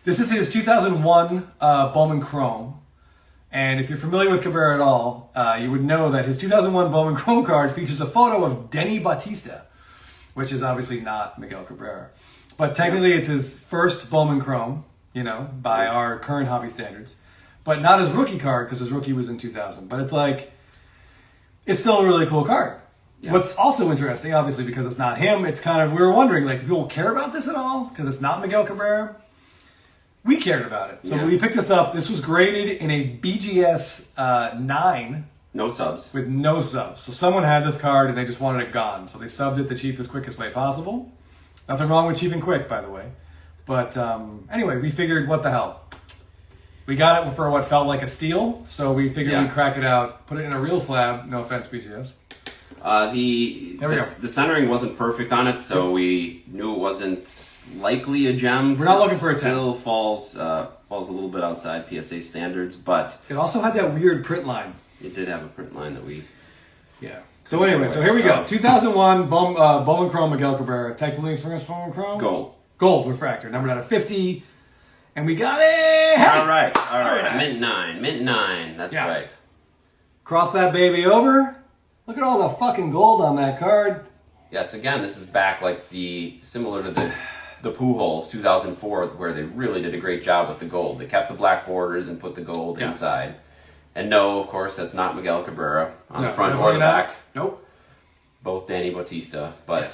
This is his 2001 Bowman Chrome. And if you're familiar with Cabrera at all, you would know that his 2001 Bowman Chrome card features a photo of Denny Bautista, which is obviously not Miguel Cabrera. But technically it's his first Bowman Chrome, by our current hobby standards. But not his rookie card, because his rookie was in 2000. But it's still a really cool card. Yeah. What's also interesting, obviously, because it's not him, it's kind of, we were wondering, like, do people care about this at all? Because it's not Miguel Cabrera. We cared about it. So we picked this up. This was graded in a BGS 9. No subs. With no subs. So someone had this card and they just wanted it gone. So they subbed it the cheapest, quickest way possible. Nothing wrong with cheap and quick, by the way. But anyway, we figured, what the hell? We got it for what felt like a steal. So we figured we'd crack it out, put it in a real slab. No offense, BGS. The centering wasn't perfect on it, so we knew it wasn't likely a gem. We're not looking for a 10. Still falls a little bit outside PSA standards, but it also had that weird print line. It did have a print line that we... Yeah. So anyway, here we go. 2001 Bowman Chrome Miguel Cabrera. Technically first Bowman Chrome? Gold Refractor. Numbered out of 50. And we got it! Hey! All right. Mint 9. That's right. Cross that baby over. Look at all the fucking gold on that card. Yes, again, this is back similar to the Pujols 2004, where they really did a great job with the gold. They kept the black borders and put the gold inside. And no, of course, that's not Miguel Cabrera on the front or the back. Nope. Both Danny Bautista, but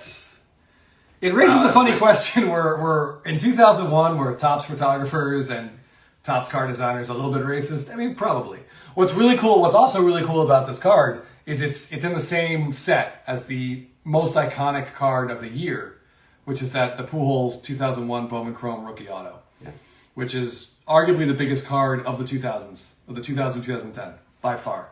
it raises a funny question. We're in 2001, were Topps photographers and Topps card designers a little bit racist? I mean, probably. What's also really cool about this card is it's in the same set as the most iconic card of the year, which is the Pujols 2001 Bowman Chrome Rookie Auto, which is arguably the biggest card of the 2000s, of the 2000-2010, by far.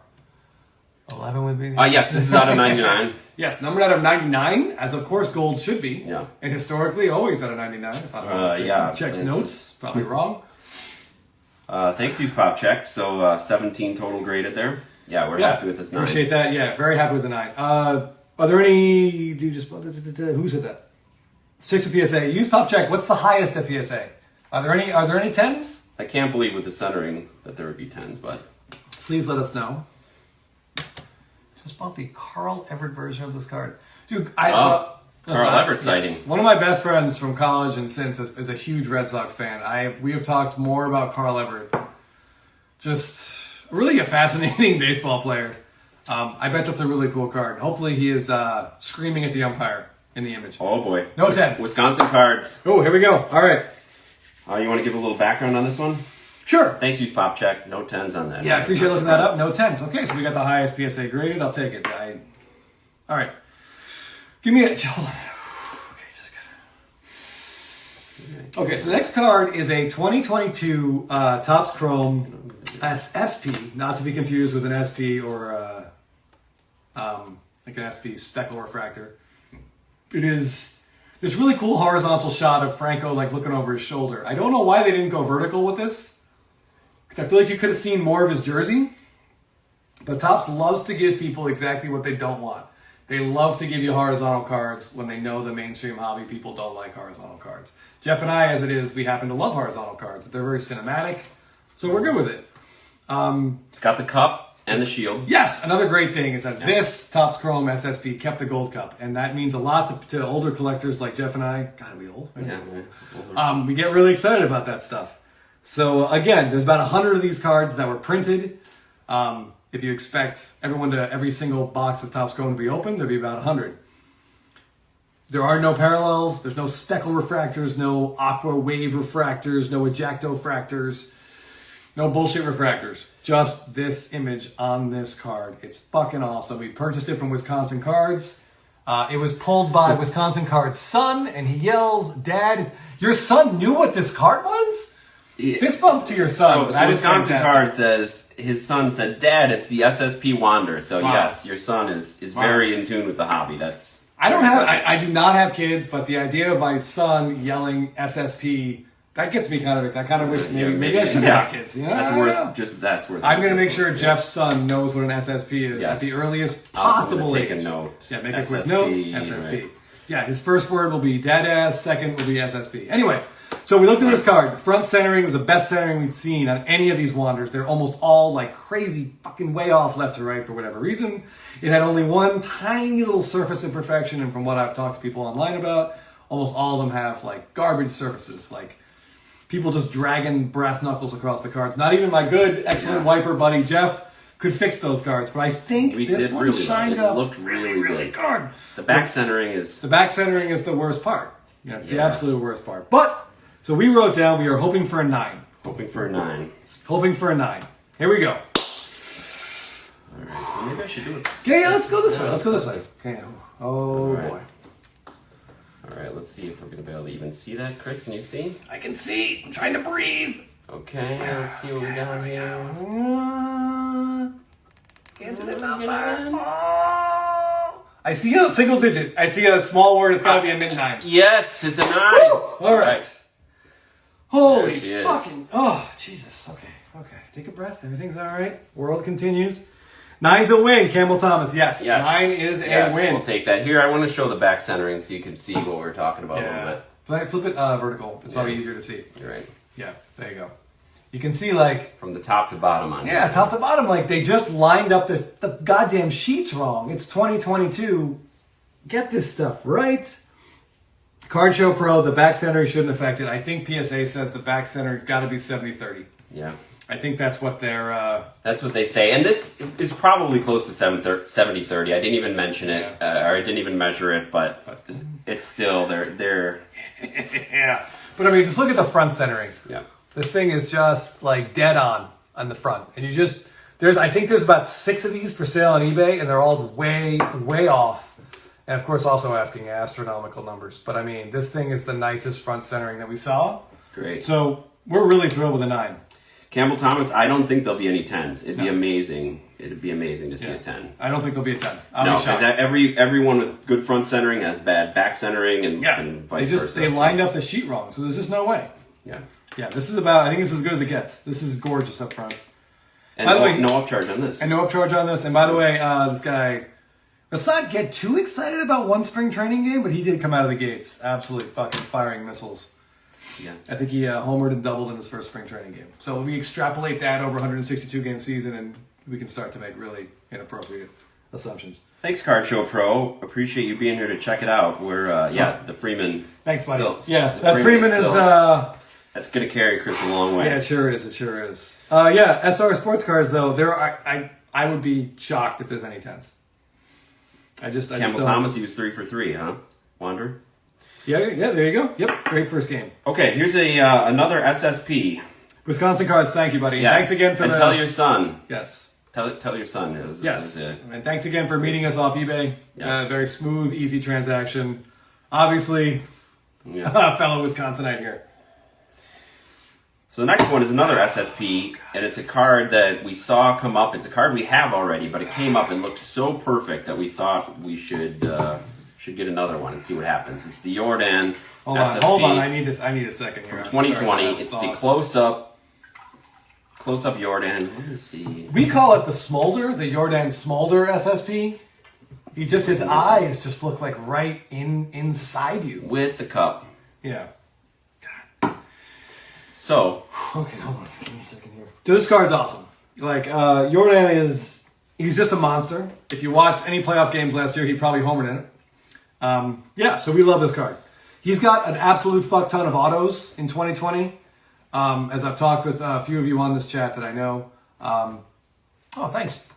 11 with me? Yes, this is out of 99. Yes, numbered out of 99, as of course gold should be. Yeah. And historically, always out of 99, if I'm not mistaken. Checks notes, probably wrong. Thanks, use Pop Check. So 17 total graded there. Yeah, we're happy with this 9. Appreciate that. Yeah, very happy with the 9. Are there any... Who said that? 6 of PSA. Use Pop Check. What's the highest at PSA? Are there any 10s? I can't believe with the centering that there would be 10s, but... Please let us know. Just bought the Carl Everett version of this card. Dude, Carl Everett sighting. One of my best friends from college and since is a huge Red Sox fan. We have talked more about Carl Everett. Just really a fascinating baseball player. I bet that's a really cool card. Hopefully he is screaming at the umpire in the image. Oh boy. No sense. Wisconsin cards. Oh, here we go. All right. You want to give a little background on this one? Sure. Thanks, use Pop Check. No 10s on that. Yeah, I appreciate looking that up. No 10s. Okay, so we got the highest PSA graded. I'll take it. All right. Give me a... Hold on. Okay, so the next card is a 2022 Topps Chrome SP, not to be confused with an SP or like an SP speckle refractor. It is this really cool horizontal shot of Franco looking over his shoulder. I don't know why they didn't go vertical with this, because I feel like you could have seen more of his jersey. But Topps loves to give people exactly what they don't want. They love to give you horizontal cards when they know the mainstream hobby people don't like horizontal cards. Jeff and I, as it is, we happen to love horizontal cards. They're very cinematic, so we're good with it. It's got the cup and the shield. Yes, another great thing is that this Topps Chrome SSP kept the gold cup, and that means a lot to older collectors like Jeff and I. God, are we old? Right? Yeah. We get really excited about that stuff. So again, there's about 100 of these cards that were printed. If you expect every single box of Topps Chrome to be open, there'll be about 100. There are no parallels. There's no speckle refractors, no aqua wave refractors, no ejecto fractors. No bullshit refractors. Just this image on this card. It's fucking awesome. We purchased it from Wisconsin Cards. It was pulled by Wisconsin Card's son, and he yells, "Dad, your son knew what this card was?" Yeah. Fist bump to your son. So Wisconsin Card says his son said, "Dad, it's the SSP Wander." So Wow. yes, your son is very in tune with the hobby. That's I do not have kids, but the idea of my son yelling SSP, that gets me kind of excited. I kind of wish maybe I should have kids. You know? That's worth. I'm going to make sure Jeff's son knows what an SSP is at the earliest possible age. Take a note. Yeah, make a quick note. SSP. Right. Yeah, his first word will be dadass, second will be SSP. Anyway, so we looked at this card. Front centering was the best centering we'd seen on any of these Wanders. They're almost all like crazy fucking way off left to right for whatever reason. It had only one tiny little surface imperfection, and from what I've talked to people online about, almost all of them have like garbage surfaces, like people just dragging brass knuckles across the cards. Not even my good, excellent wiper buddy Jeff could fix those cards, but I think this one shined up. It looked really good. Good. The back centering is the worst part. Yeah, it's the absolute worst part. But so we wrote down we are hoping for a 9. Hoping for a 9. Hoping for a 9. Here we go. All right. Maybe I should do it. Yeah, let's go this way. Let's go this way. Okay. Oh boy. All right, let's see if we're going to be able to even see that. Chris, can you see? I can see. I'm trying to breathe. Okay, let's see what we got here. Get to the number. Oh. I see a single digit. I see a small word. It's got to be a mid-9. Yes, it's a 9. All right. Holy she fucking... Oh, Jesus. Okay. Take a breath. Everything's all right. World continues. 9's a win, Campbell Thomas. Yes. 9 is a win. We'll take that. Here, I want to show the back centering so you can see what we're talking about a little bit. Flip it vertical. It's probably easier to see. You're right. Yeah, there you go. You can see, like... From the top to bottom on Yeah, top to bottom. Like, they just lined up the goddamn sheets wrong. It's 2022. Get this stuff right. Card Show Pro, the back center shouldn't affect it. I think PSA says the back center's got to be 70-30. Yeah. I think that's what they're... That's what they say. And this is probably close to 70-30. I didn't even mention it, or I didn't even measure it, but it's still... They're Yeah. But, I mean, just look at the front centering. Yeah. This thing is just, like, dead on the front. And you just... I think there's about 6 of these for sale on eBay, and they're all way, way off. And, of course, also asking astronomical numbers. But, I mean, this thing is the nicest front centering that we saw. Great. So, we're really thrilled with a 9. Campbell Thomas, I don't think there'll be any 10s. It'd be amazing. It'd be amazing to see a 10. I don't think there'll be a 10. No, because everyone with good front centering has bad back centering and vice versa. They lined up the sheet wrong, so there's just no way. Yeah. Yeah, I think it's as good as it gets. This is gorgeous up front. And by the way, no upcharge on this. And no upcharge on this. And by the way, this guy, let's not get too excited about one spring training game, but he did come out of the gates absolutely fucking firing missiles. Yeah. I think he homered and doubled in his first spring training game. So we extrapolate that over 162 game season, and we can start to make really inappropriate assumptions. Thanks, Card Show Pro. Appreciate you being here to check it out. We're the Freeman. Thanks, buddy. The Freeman is that's gonna carry Chris a long way. Yeah, it sure is. SR sports cars though. I would be shocked if there's any 10s. Campbell Thomas, he was 3 for 3, huh? Wander. Yeah, there you go. Yep, great first game. Okay, here's another SSP. Wisconsin Cards, thank you, buddy. Yes. Thanks again for tell your son. Yes. Tell your son. And thanks again for meeting us off eBay. Yeah. Very smooth, easy transaction. Obviously, a fellow Wisconsinite here. So the next one is another SSP, and it's a card that we saw come up. It's a card we have already, but it came up and looked so perfect that we thought we should get another one and see what happens. It's the Yordan SSP. Hold on. I need a second here. From 2020. It's the close-up Yordan. Let me see. We call it the Smolder, the Yordan Smolder SSP. His eyes just look like right inside you. With the cup. Yeah. So. Okay, hold on. Give me a second here. Dude, this card's awesome. Like, Yordan he's just a monster. If you watched any playoff games last year, he probably homered in it. So we love this card. He's got an absolute fuck ton of autos in 2020. As I've talked with a few of you on this chat that I know. Thanks.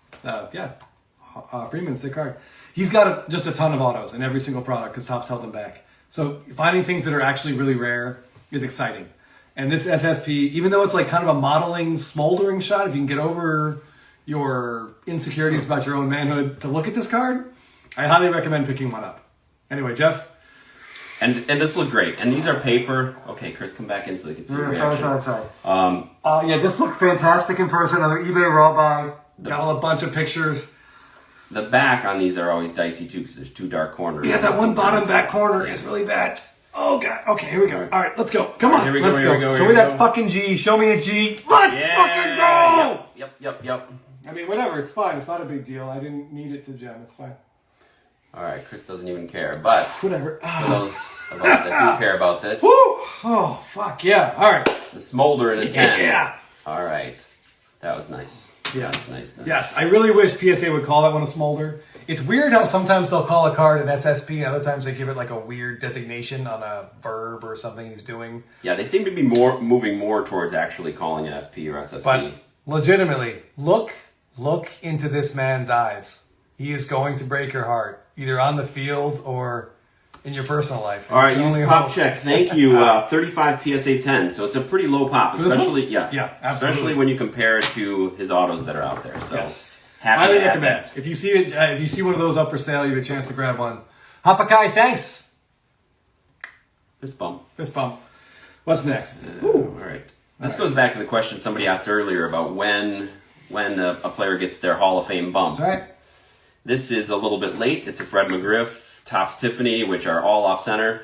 Freeman, sick card. He's got just a ton of autos in every single product because Topps held them back. So finding things that are actually really rare is exciting. And this SSP, even though it's like kind of a modeling, smoldering shot, if you can get over your insecurities about your own manhood to look at this card, I highly recommend picking one up. Anyway, Jeff. And this looked great. And these are paper. Okay, Chris, come back in so they can see your reaction. Sorry. Yeah, this looked fantastic in person. Another eBay raw buy. Got a bunch of pictures. The back on these are always dicey too because there's two dark corners. Yeah, that one bottom back corner is really bad. Oh, God. Okay, here we go. All right, let's go. Come on. Here we go. Show me that fucking G. Show me a G. Let's fucking go! Yep. I mean, whatever. It's fine. It's not a big deal. I didn't need it to gem. It's fine. All right, Chris doesn't even care. But whatever. For those of us that do care about this. Woo! Oh, fuck yeah. All right. The smolder in a 10. Yeah. All right. That was nice. Yeah. That was nice. Yes, I really wish PSA would call that one a smolder. It's weird how sometimes they'll call a card an SSP, and other times they give it like a weird designation on a verb or something he's doing. Yeah, they seem to be moving more towards actually calling it SP or SSP. But legitimately, look into this man's eyes. He is going to break your heart, either on the field or in your personal life. All right, use pop check. Thank you. 35 PSA 10. So it's a pretty low pop, especially absolutely. Especially when you compare it to his autos that are out there. So yes. Happy to recommend. If you see it, if you see one of those up for sale, you have a chance to grab one. Hapakai, thanks. Fist bump. What's next? All right. This goes back to the question somebody asked earlier about when a player gets their Hall of Fame bump. That's right. This is a little bit late. It's a Fred McGriff, Topps Tiffany, which are all off center,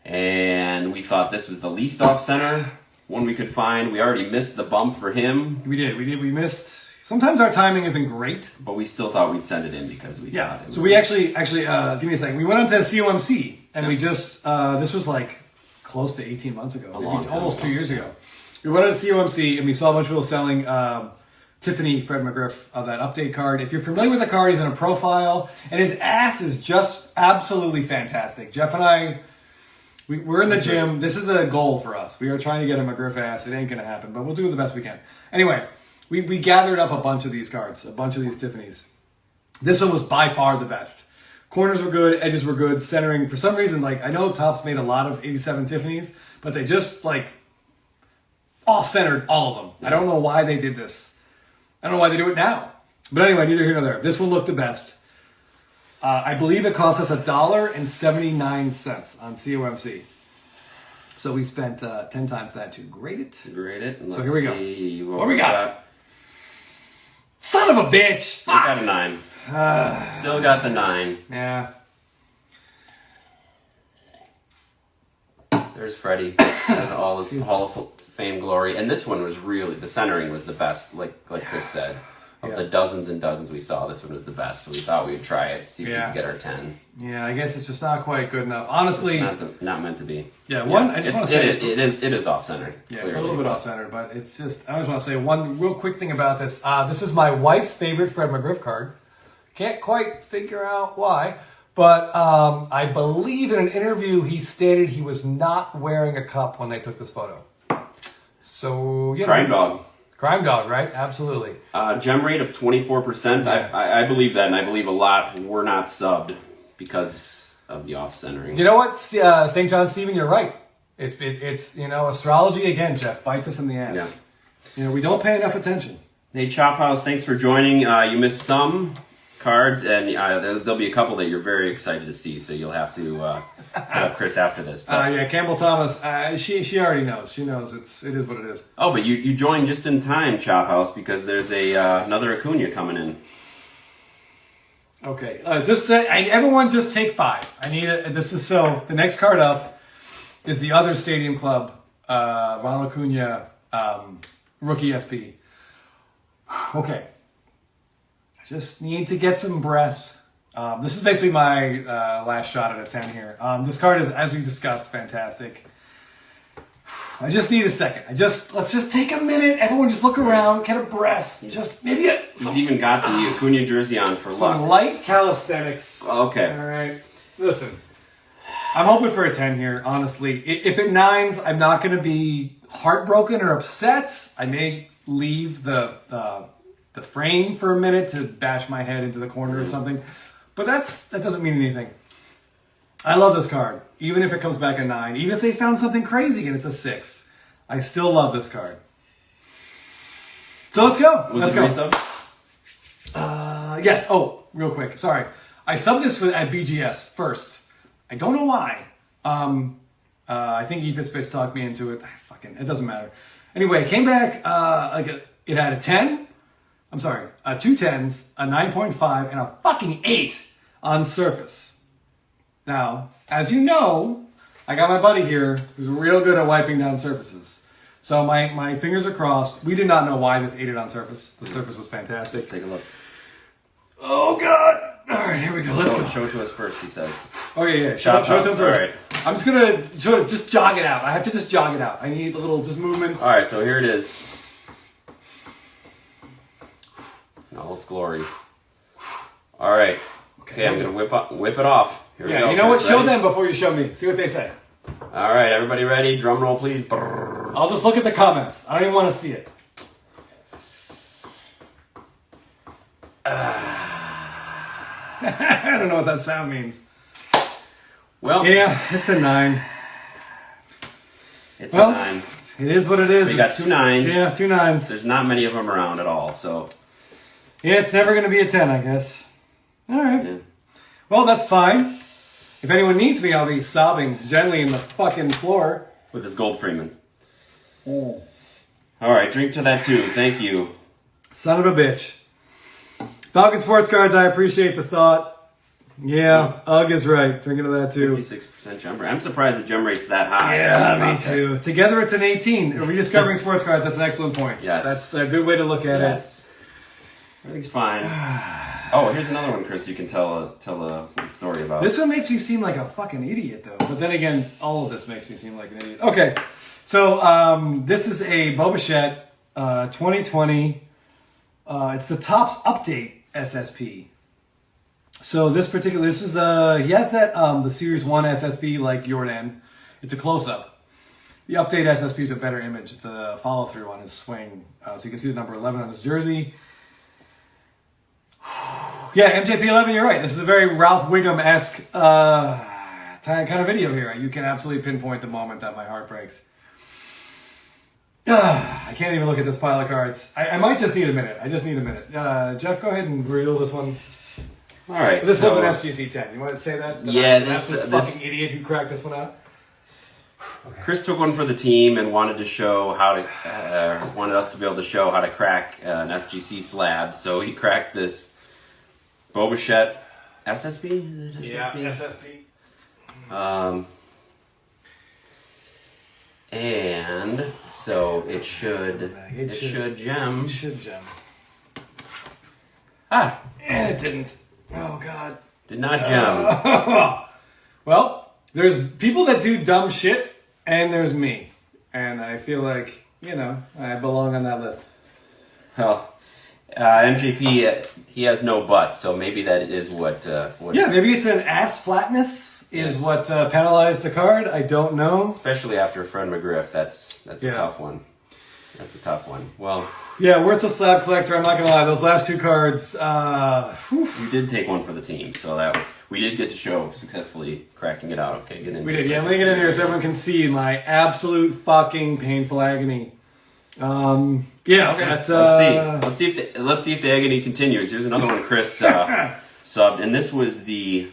and we thought this was the least off center one we could find. We already missed the bump for him. We did. We missed. Sometimes our timing isn't great, but we still thought we'd send it in because we thought it. So we actually, give me a second. We went on to COMC, and we just this was like close to 18 months ago, almost 2 years ago. We went on to COMC, and we saw a bunch of people selling Tiffany Fred McGriff that update card. If you're familiar with the card, he's in a profile, and his ass is just absolutely fantastic. Jeff and I, we're in the gym. This is a goal for us. We are trying to get a McGriff ass. It ain't gonna happen, but we'll do the best we can. Anyway. We gathered up a bunch of these cards, a bunch of these Tiffany's. This one was by far the best. Corners were good, edges were good, centering. For some reason, like I know Topps made a lot of 87 Tiffany's, but they just like off-centered all of them. I don't know why they did this. I don't know why they do it now. But anyway, neither here nor there. This one looked the best. I believe it cost us $1.79 on COMC. So we spent 10 times that to grade it. So here we go. What we got? Son of a bitch! We got a 9. Still got the 9. Yeah. There's Freddie. With all his Hall of Fame glory. And this one was really, the centering was the best, like Chris said. Of the dozens and dozens we saw, this one was the best. So we thought we'd try it, see if we could get our 10. Yeah, I guess it's just not quite good enough. Honestly, it's not meant to be. Yeah, I just want to say it is off center. Yeah, clearly. It's a little bit off center, but it's just. I just want to say one real quick thing about this. This is my wife's favorite Fred McGriff card. Can't quite figure out why, but I believe in an interview he stated he was not wearing a cup when they took this photo. So Crime dog, right? Absolutely. Gem rate of 24%. Yeah. I believe that, and I believe a lot were not subbed because of the off-centering. You know what, St. John Stephen, you're right. It's astrology again, Jeff, bites us in the ass. Yeah. We don't pay enough attention. Hey, Chop House, thanks for joining. You missed some cards, and there'll be a couple that you're very excited to see, so you'll have to hit up Chris after this. Campbell Thomas, she already knows. She knows it is what it is. Oh, but you joined just in time, Chop House, because there's another Acuna coming in. Okay, everyone just take 5. I need it. The next card up is the other Stadium Club, Ronald Acuna, rookie SP. Okay. I just need to get some breath. This is basically my last shot at a 10 here. This card is, as we discussed, fantastic. I just need a second. Let's just take a minute. Everyone just look around, get a breath. He's even got the Acuna jersey on for some luck. light calisthenics. Okay. All right. Listen, I'm hoping for a 10 here, honestly. If it 9s, I'm not going to be heartbroken or upset. I may leave the frame for a minute to bash my head into the corner or something. But that doesn't mean anything. I love this card. Even if it comes back a 9. Even if they found something crazy and it's a 6. I still love this card. So let's go. Was Let's it go. resub? Yes. Oh, real quick. Sorry. I subbed this at BGS first. I don't know why. I think Ephus talked me into it. It doesn't matter. Anyway, it came back it had a 10. I'm sorry, 2 10s, a 9.5, and a fucking 8 on surface. Now, as you know, I got my buddy here who's real good at wiping down surfaces. So my fingers are crossed. We did not know why this ate it on surface. The surface was fantastic. Let's take a look. Oh, God. All right, here we go. Let's go. Show it to us first, he says. Okay, yeah. Show it to him first. All right. I'm just going to just jog it out. I have to just jog it out. I need a little just movements. All right, so here it is. In all its glory. All right. Okay, I'm going to whip it off. Here we go. You know what? Ready? Show them before you show me. See what they say. All right, everybody ready? Drum roll, please. Brrr. I'll just look at the comments. I don't even want to see it. I don't know what that sound means. Well, yeah, it's a 9. It's a 9. It is what it is. We got 2 9s. Yeah, 2 9s. There's not many of them around at all, so. Yeah, it's never going to be a 10, I guess. All right. Yeah. Well, that's fine. If anyone needs me, I'll be sobbing gently in the fucking floor. With this gold Freeman. Oh. All right, drink to that too. Thank you. Son of a bitch. Falcon Sports Cards, I appreciate the thought. Yeah, Ugg is right. Drinking to that too. 56% gem rate. I'm surprised the gem rate's that high. Yeah, me too. Together it's an 18. Rediscovering sports cards, that's an excellent point. Yes. That's a good way to look at it. Everything's fine. Oh, here's another one, Chris, you can tell a story about. This one makes me seem like a fucking idiot, though. But then again, all of this makes me seem like an idiot. Okay, so this is a Bo Bichette 2020. It's the Topps Update SSP. So this is he has that the Series 1 SSP like Yordan. It's a close-up. The Update SSP is a better image. It's a follow-through on his swing. So you can see the number 11 on his jersey. Yeah, MJP11, you're right. This is a very Ralph Wiggum-esque kind of video here. You can absolutely pinpoint the moment that my heart breaks. I can't even look at this pile of cards. I might just need a minute. I just need a minute. Jeff, go ahead and reveal this one. All right. This was an SGC 10. You want to say that? Yeah, this fucking idiot who cracked this one out. Chris took one for the team and wanted to show how to wanted us to be able to show how to crack an SGC slab. So he cracked this Bo Bichette SSP. Is it SSP? Yeah, SSP. And so it should gem. It should gem. Ah, and it didn't. Oh God. Did not gem. Well, there's people that do dumb shit, and there's me, and I feel like I belong on that list. Well, MJP he has no butt, so maybe that is what. Yeah, maybe it's an ass flatness is what penalized the card. I don't know. Especially after Fred McGriff, that's a tough one. That's a tough one. Well, yeah, worthless slab collector. I'm not gonna lie; those last 2 cards. You did take one for the team, so we did get to show successfully cracking it out. Okay, get in. We did. Yeah, let me get in here so everyone can see my absolute fucking painful agony. Yeah. Okay. Let's see if the agony continues. Here's another one, Chris subbed, and this was the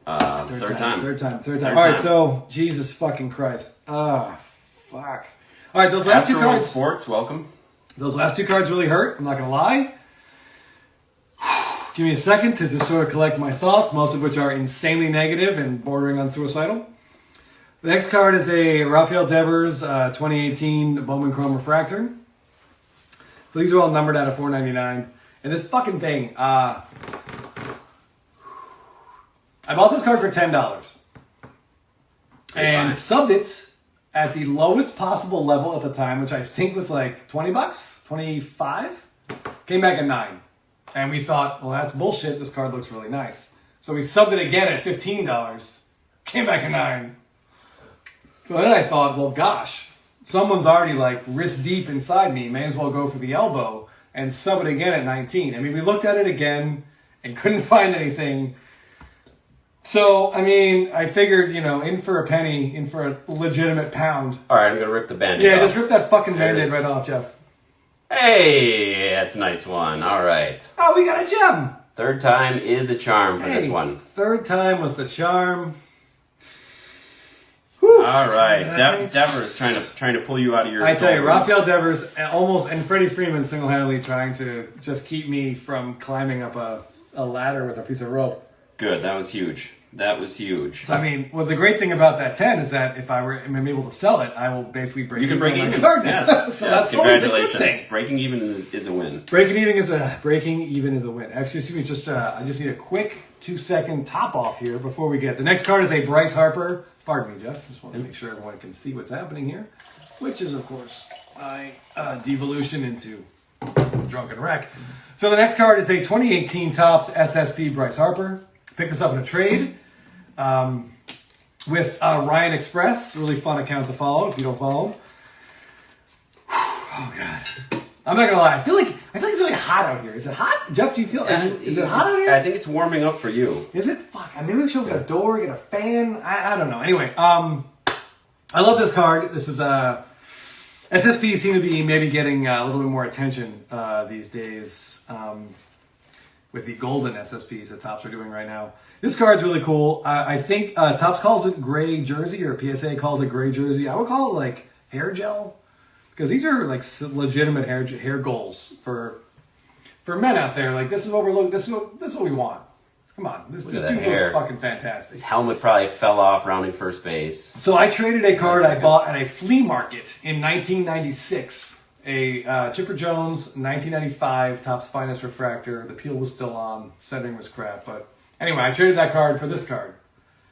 third time. All right, so Jesus fucking Christ. Fuck. All right, those last 2 cards. Sports, welcome. Those last 2 cards really hurt. I'm not gonna lie. Give me a second to just sort of collect my thoughts, most of which are insanely negative and bordering on suicidal. The next card is a Rafael Devers 2018 Bowman Chrome Refractor. So these are all numbered out of $4.99. And this fucking thing, I bought this card for $10. And subbed it at the lowest possible level at the time, which I think was like $20, 25. Came back at 9. And we thought, well, that's bullshit. This card looks really nice. So we subbed it again at $15. Came back at 9. So then I thought, well, gosh, someone's already like wrist deep inside me. May as well go for the elbow and sub it again at 19. I mean, we looked at it again and couldn't find anything. So, I mean, I figured, in for a penny, in for a legitimate pound. All right, I'm going to rip the Band-Aid off. Yeah, just rip that fucking Band-Aid right off, Jeff. Hey, that's a nice one. All right. Oh, we got a gem. Third time is a charm for this one. Third time was the charm. Whew. All right, Devers trying to pull you out of your. I tell you, Rafael Devers and Freddie Freeman single-handedly trying to just keep me from climbing up a ladder with a piece of rope. Good, that was huge. That was huge. So I mean, well, the great thing about that 10 is that if I'm able to sell it, I will basically break. You can break even. Yes. So that's always a good thing. Breaking even is a win. Breaking even is a win. Actually, excuse me, I just need a quick 2-second top off here before we get the next card is a Bryce Harper. Pardon me, Jeff. Just want to make sure everyone can see what's happening here, which is of course my devolution into drunken wreck. So the next card is a 2018 Topps SSP Bryce Harper. Picked this up in a trade with Ryan Express. Really fun account to follow if you don't follow him. Oh God, I'm not gonna lie. I feel like it's really hot out here. Is it hot, Jeff? Do you feel? Is it hot out here? I think it's warming up for you. Is it? Fuck. Maybe we should get a door, get a fan. I don't know. Anyway, I love this card. This is SSP seem to be maybe getting a little bit more attention these days. With the golden SSPs that Topps are doing right now. This card's really cool. I think Topps calls it gray jersey, or PSA calls it gray jersey. I would call it like hair gel, because these are like legitimate hair goals for men out there. Like this is what we're looking. This is what we want. Come on, this dude looks fucking fantastic. His helmet probably fell off rounding first base. So I traded a card I bought at a flea market in 1996. A Chipper Jones 1995 Topps Finest Refractor. The peel was still on. Setting was crap. But anyway, I traded that card for this card.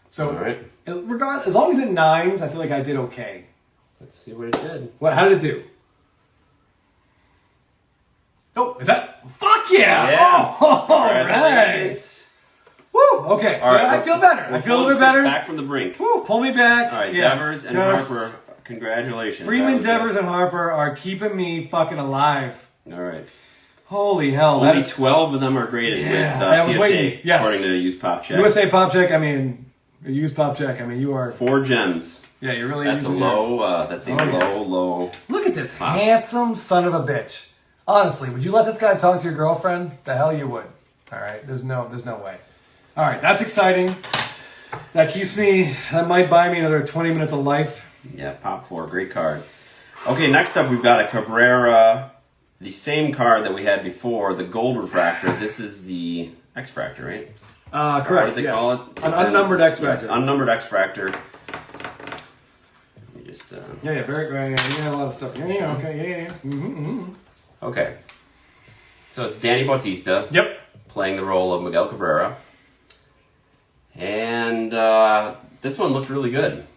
So regardless, as long as it nines, I feel like I did okay. Let's see what it did. How did it do? Oh, is that? Fuck yeah! Yeah. Oh, all right. Woo! Okay, so I feel better. I feel a little bit better. Back from the brink. Woo! Pull me back. All right, Devers and Harper. Congratulations. Freeman, Devers, and Harper are keeping me fucking alive. All right. Holy hell. Only 12 of them are graded with PSA, according to the used pop check. USA pop check, used pop check, you are... 4 gems. Yeah, you're really That's using low. Look at this handsome son of a bitch. Honestly, would you let this guy talk to your girlfriend? The hell you would. All right, there's no way. All right, that's exciting. That might buy me another 20 minutes of life. Yeah, pop 4, great card. Okay, next up we've got a Cabrera, the same card that we had before, the gold refractor. This is the X-Fractor, right? Correct. What do they call it? An unnumbered X-Fractor. Yes, unnumbered X-Fractor. Let me just... very, a lot of stuff. Yeah, okay, yeah. Mm-hmm. Okay. So it's Danny Bautista. Yep. Playing the role of Miguel Cabrera. And this one looked really good.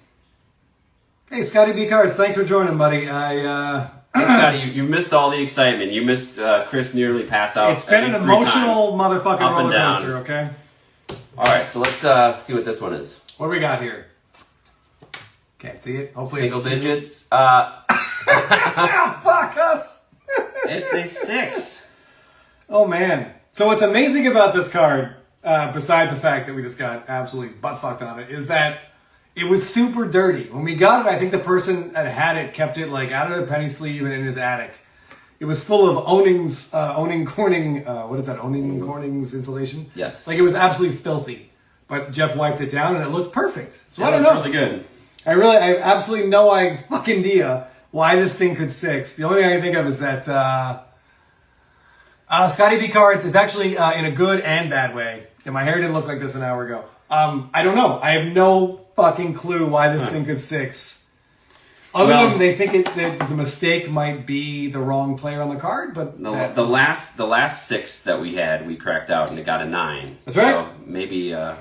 Hey, Scotty B. Cards, thanks for joining, buddy. Hey, Scotty, you missed all the excitement. You missed Chris nearly pass out. It's been an emotional motherfucking roller coaster, okay? All right, so let's see what this one is. What do we got here? Can't see it. Hopefully single it's digits. Fuck us. It's a 6. Oh, man. So what's amazing about this card, besides the fact that we just got absolutely butt-fucked on it, is that it was super dirty. When we got it, I think the person that had it kept it like out of the penny sleeve and in his attic. It was full of Owning Corning, what is that, Owning Corning's insulation? Yes. Like it was absolutely filthy. But Jeff wiped it down and it looked perfect. So I don't know. know. Really good. I have absolutely no fucking idea why this thing could 6. The only thing I can think of is that Scotty B. Cards, it's actually in a good and bad way. And my hair didn't look like this an hour ago. I don't know. I have no fucking clue why this thing could 6. Other than they think the mistake might be the wrong player on the card, but the last 6 that we had, we cracked out and it got a 9. That's right. So maybe I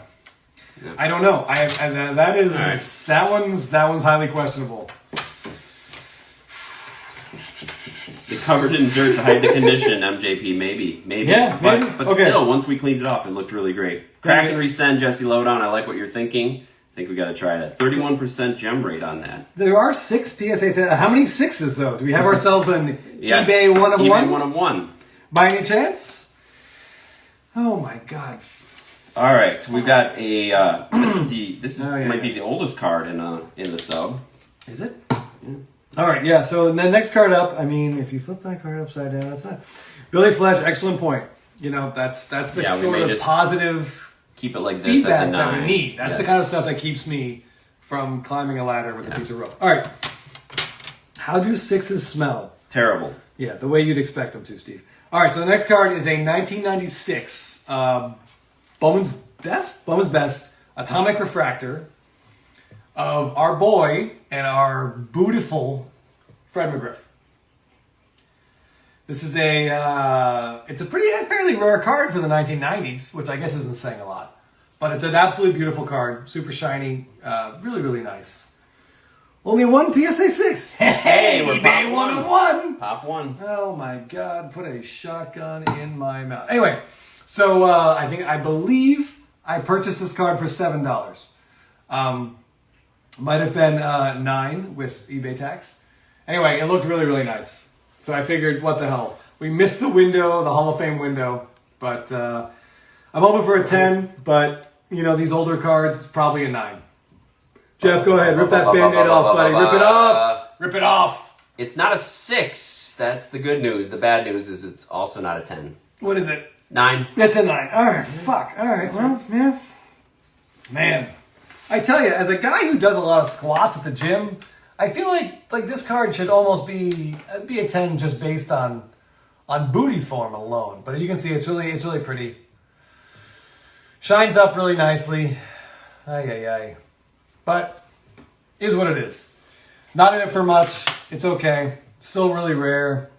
don't know. That one's highly questionable. They covered it in dirt to hide the condition, MJP, maybe. Yeah, maybe. But still, once we cleaned it off, it looked really great. Crack and resend, Jesse Lowdown. I like what you're thinking. I think we got to try that. 31% gem rate on that. There are 6 PSA. How many 6s though? Do we have ourselves an eBay 1 of 1? eBay 1 of 1. By any chance? Oh my God! All right, so we've got a. This Oh, yeah, might be the oldest card in the sub. Is it? Yeah. All right, yeah. So the next card up. I mean, if you flip that card upside down, that's not. Billy Fletch, excellent point. You know, that's the sort of positive keep it like this feedback as a 9. that we need. That's the kind of stuff that keeps me from climbing a ladder with a piece of rope. All right. How do 6s smell? Terrible. Yeah, the way you'd expect them to, Steve. All right, so the next card is a 1996 Bowman's Best Atomic Refractor of our boy and our beautiful Fred McGriff. This is it's a fairly rare card for the 1990s, which I guess isn't saying a lot. But it's an absolutely beautiful card, super shiny, really, really nice. Only one PSA 6. Hey, we're pop one of one. Pop one. Oh my God! Put a shotgun in my mouth. Anyway, so I believe I purchased this card for $7. Might have been $9 with eBay tax. Anyway, it looked really, really nice. So I figured, what the hell? We missed the window, the Hall of Fame window, but I'm hoping for a 10. But you know, these older cards, it's probably a 9. Jeff, go ahead. Rip that Band-Aid off, buddy. Rip it off. Rip it off. It's not a 6. That's the good news. The bad news is it's also not a 10. What is it? 9. It's a 9. All right. Fuck. All right. Well, yeah. Man, I tell you, as a guy who does a lot of squats at the gym, I feel like this card should almost be a 10 just based on booty form alone. But you can see it's really pretty. Shines up really nicely. Ay. But is what it is. Not in it for much. It's okay. Still really rare.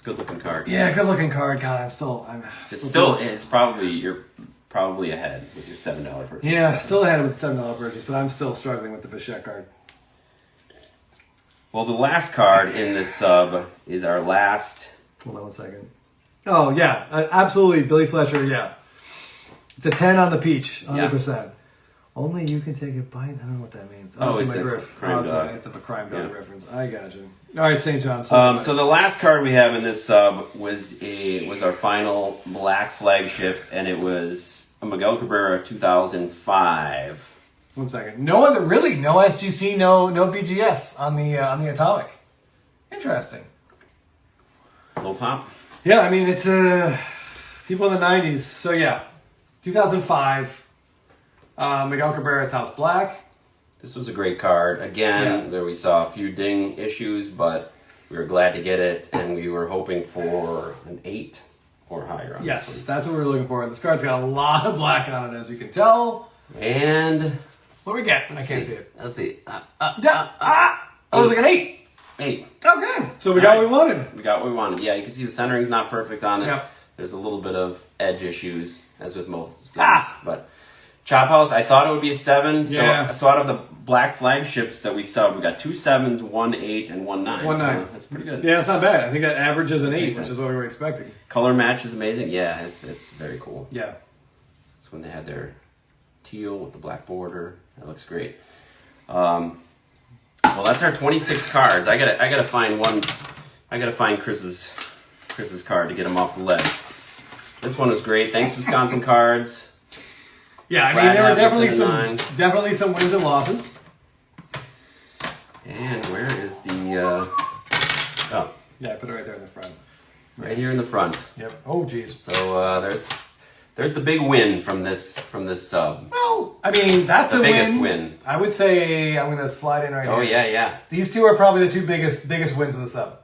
Good looking card. Yeah, good looking card. God, You're probably ahead with your $7 purchase. Yeah, still ahead with $7 purchase, but I'm still struggling with the Bichette card. Well, the last card in this sub is our last. Hold on 1 second. Oh yeah, absolutely, Billy Fletcher. Yeah, it's a 10 on the peach, 100%. Yeah. Only you can take a bite. I don't know what that means. It's a crime dog. It's a crime dog reference. I got you. All right, St. John. So the last card we have in this sub was our final black flagship, and it was a Miguel Cabrera 2005. 1 second. No SGC, no BGS on the Atomic. Interesting. Low pop. Yeah, I mean it's people in the 90s. So yeah, 2005. Miguel Cabrera tops black. This was a great card. Again, there we saw a few ding issues, but we were glad to get it, and we were hoping for an 8 or higher. Yes, that's what we were looking for. This card's got a lot of black on it, as you can tell. And what do we get? I can't see it. Let's see. I was like an 8. 8. Okay, so we got what we wanted. We got what we wanted. Yeah, you can see the centering's not perfect on it. Yep. There's a little bit of edge issues, as with most things. But Chop House, I thought it would be a 7. So out of the black flagships that we subbed, we got 2 7s, 1 8, and 1 9. 1 9. So that's pretty good. Yeah, it's not bad. I think that averages an 8, which is what we were expecting. Color match is amazing. Yeah, it's very cool. Yeah. That's when they had their teal with the black border. That looks great. Well, that's our 26 cards. I gotta find one. I gotta find Chris's card to get him off the ledge. This one was great. Thanks, Wisconsin Cards. Yeah, I mean there were definitely some wins and losses. And where is the? Yeah, I put it right there in the front. Right here in the front. Yep. Oh, jeez. So there's the big win from this sub. Well, I mean that's the a biggest win. I would say I'm gonna slide in right here. Oh yeah. These two are probably the two biggest wins of the sub.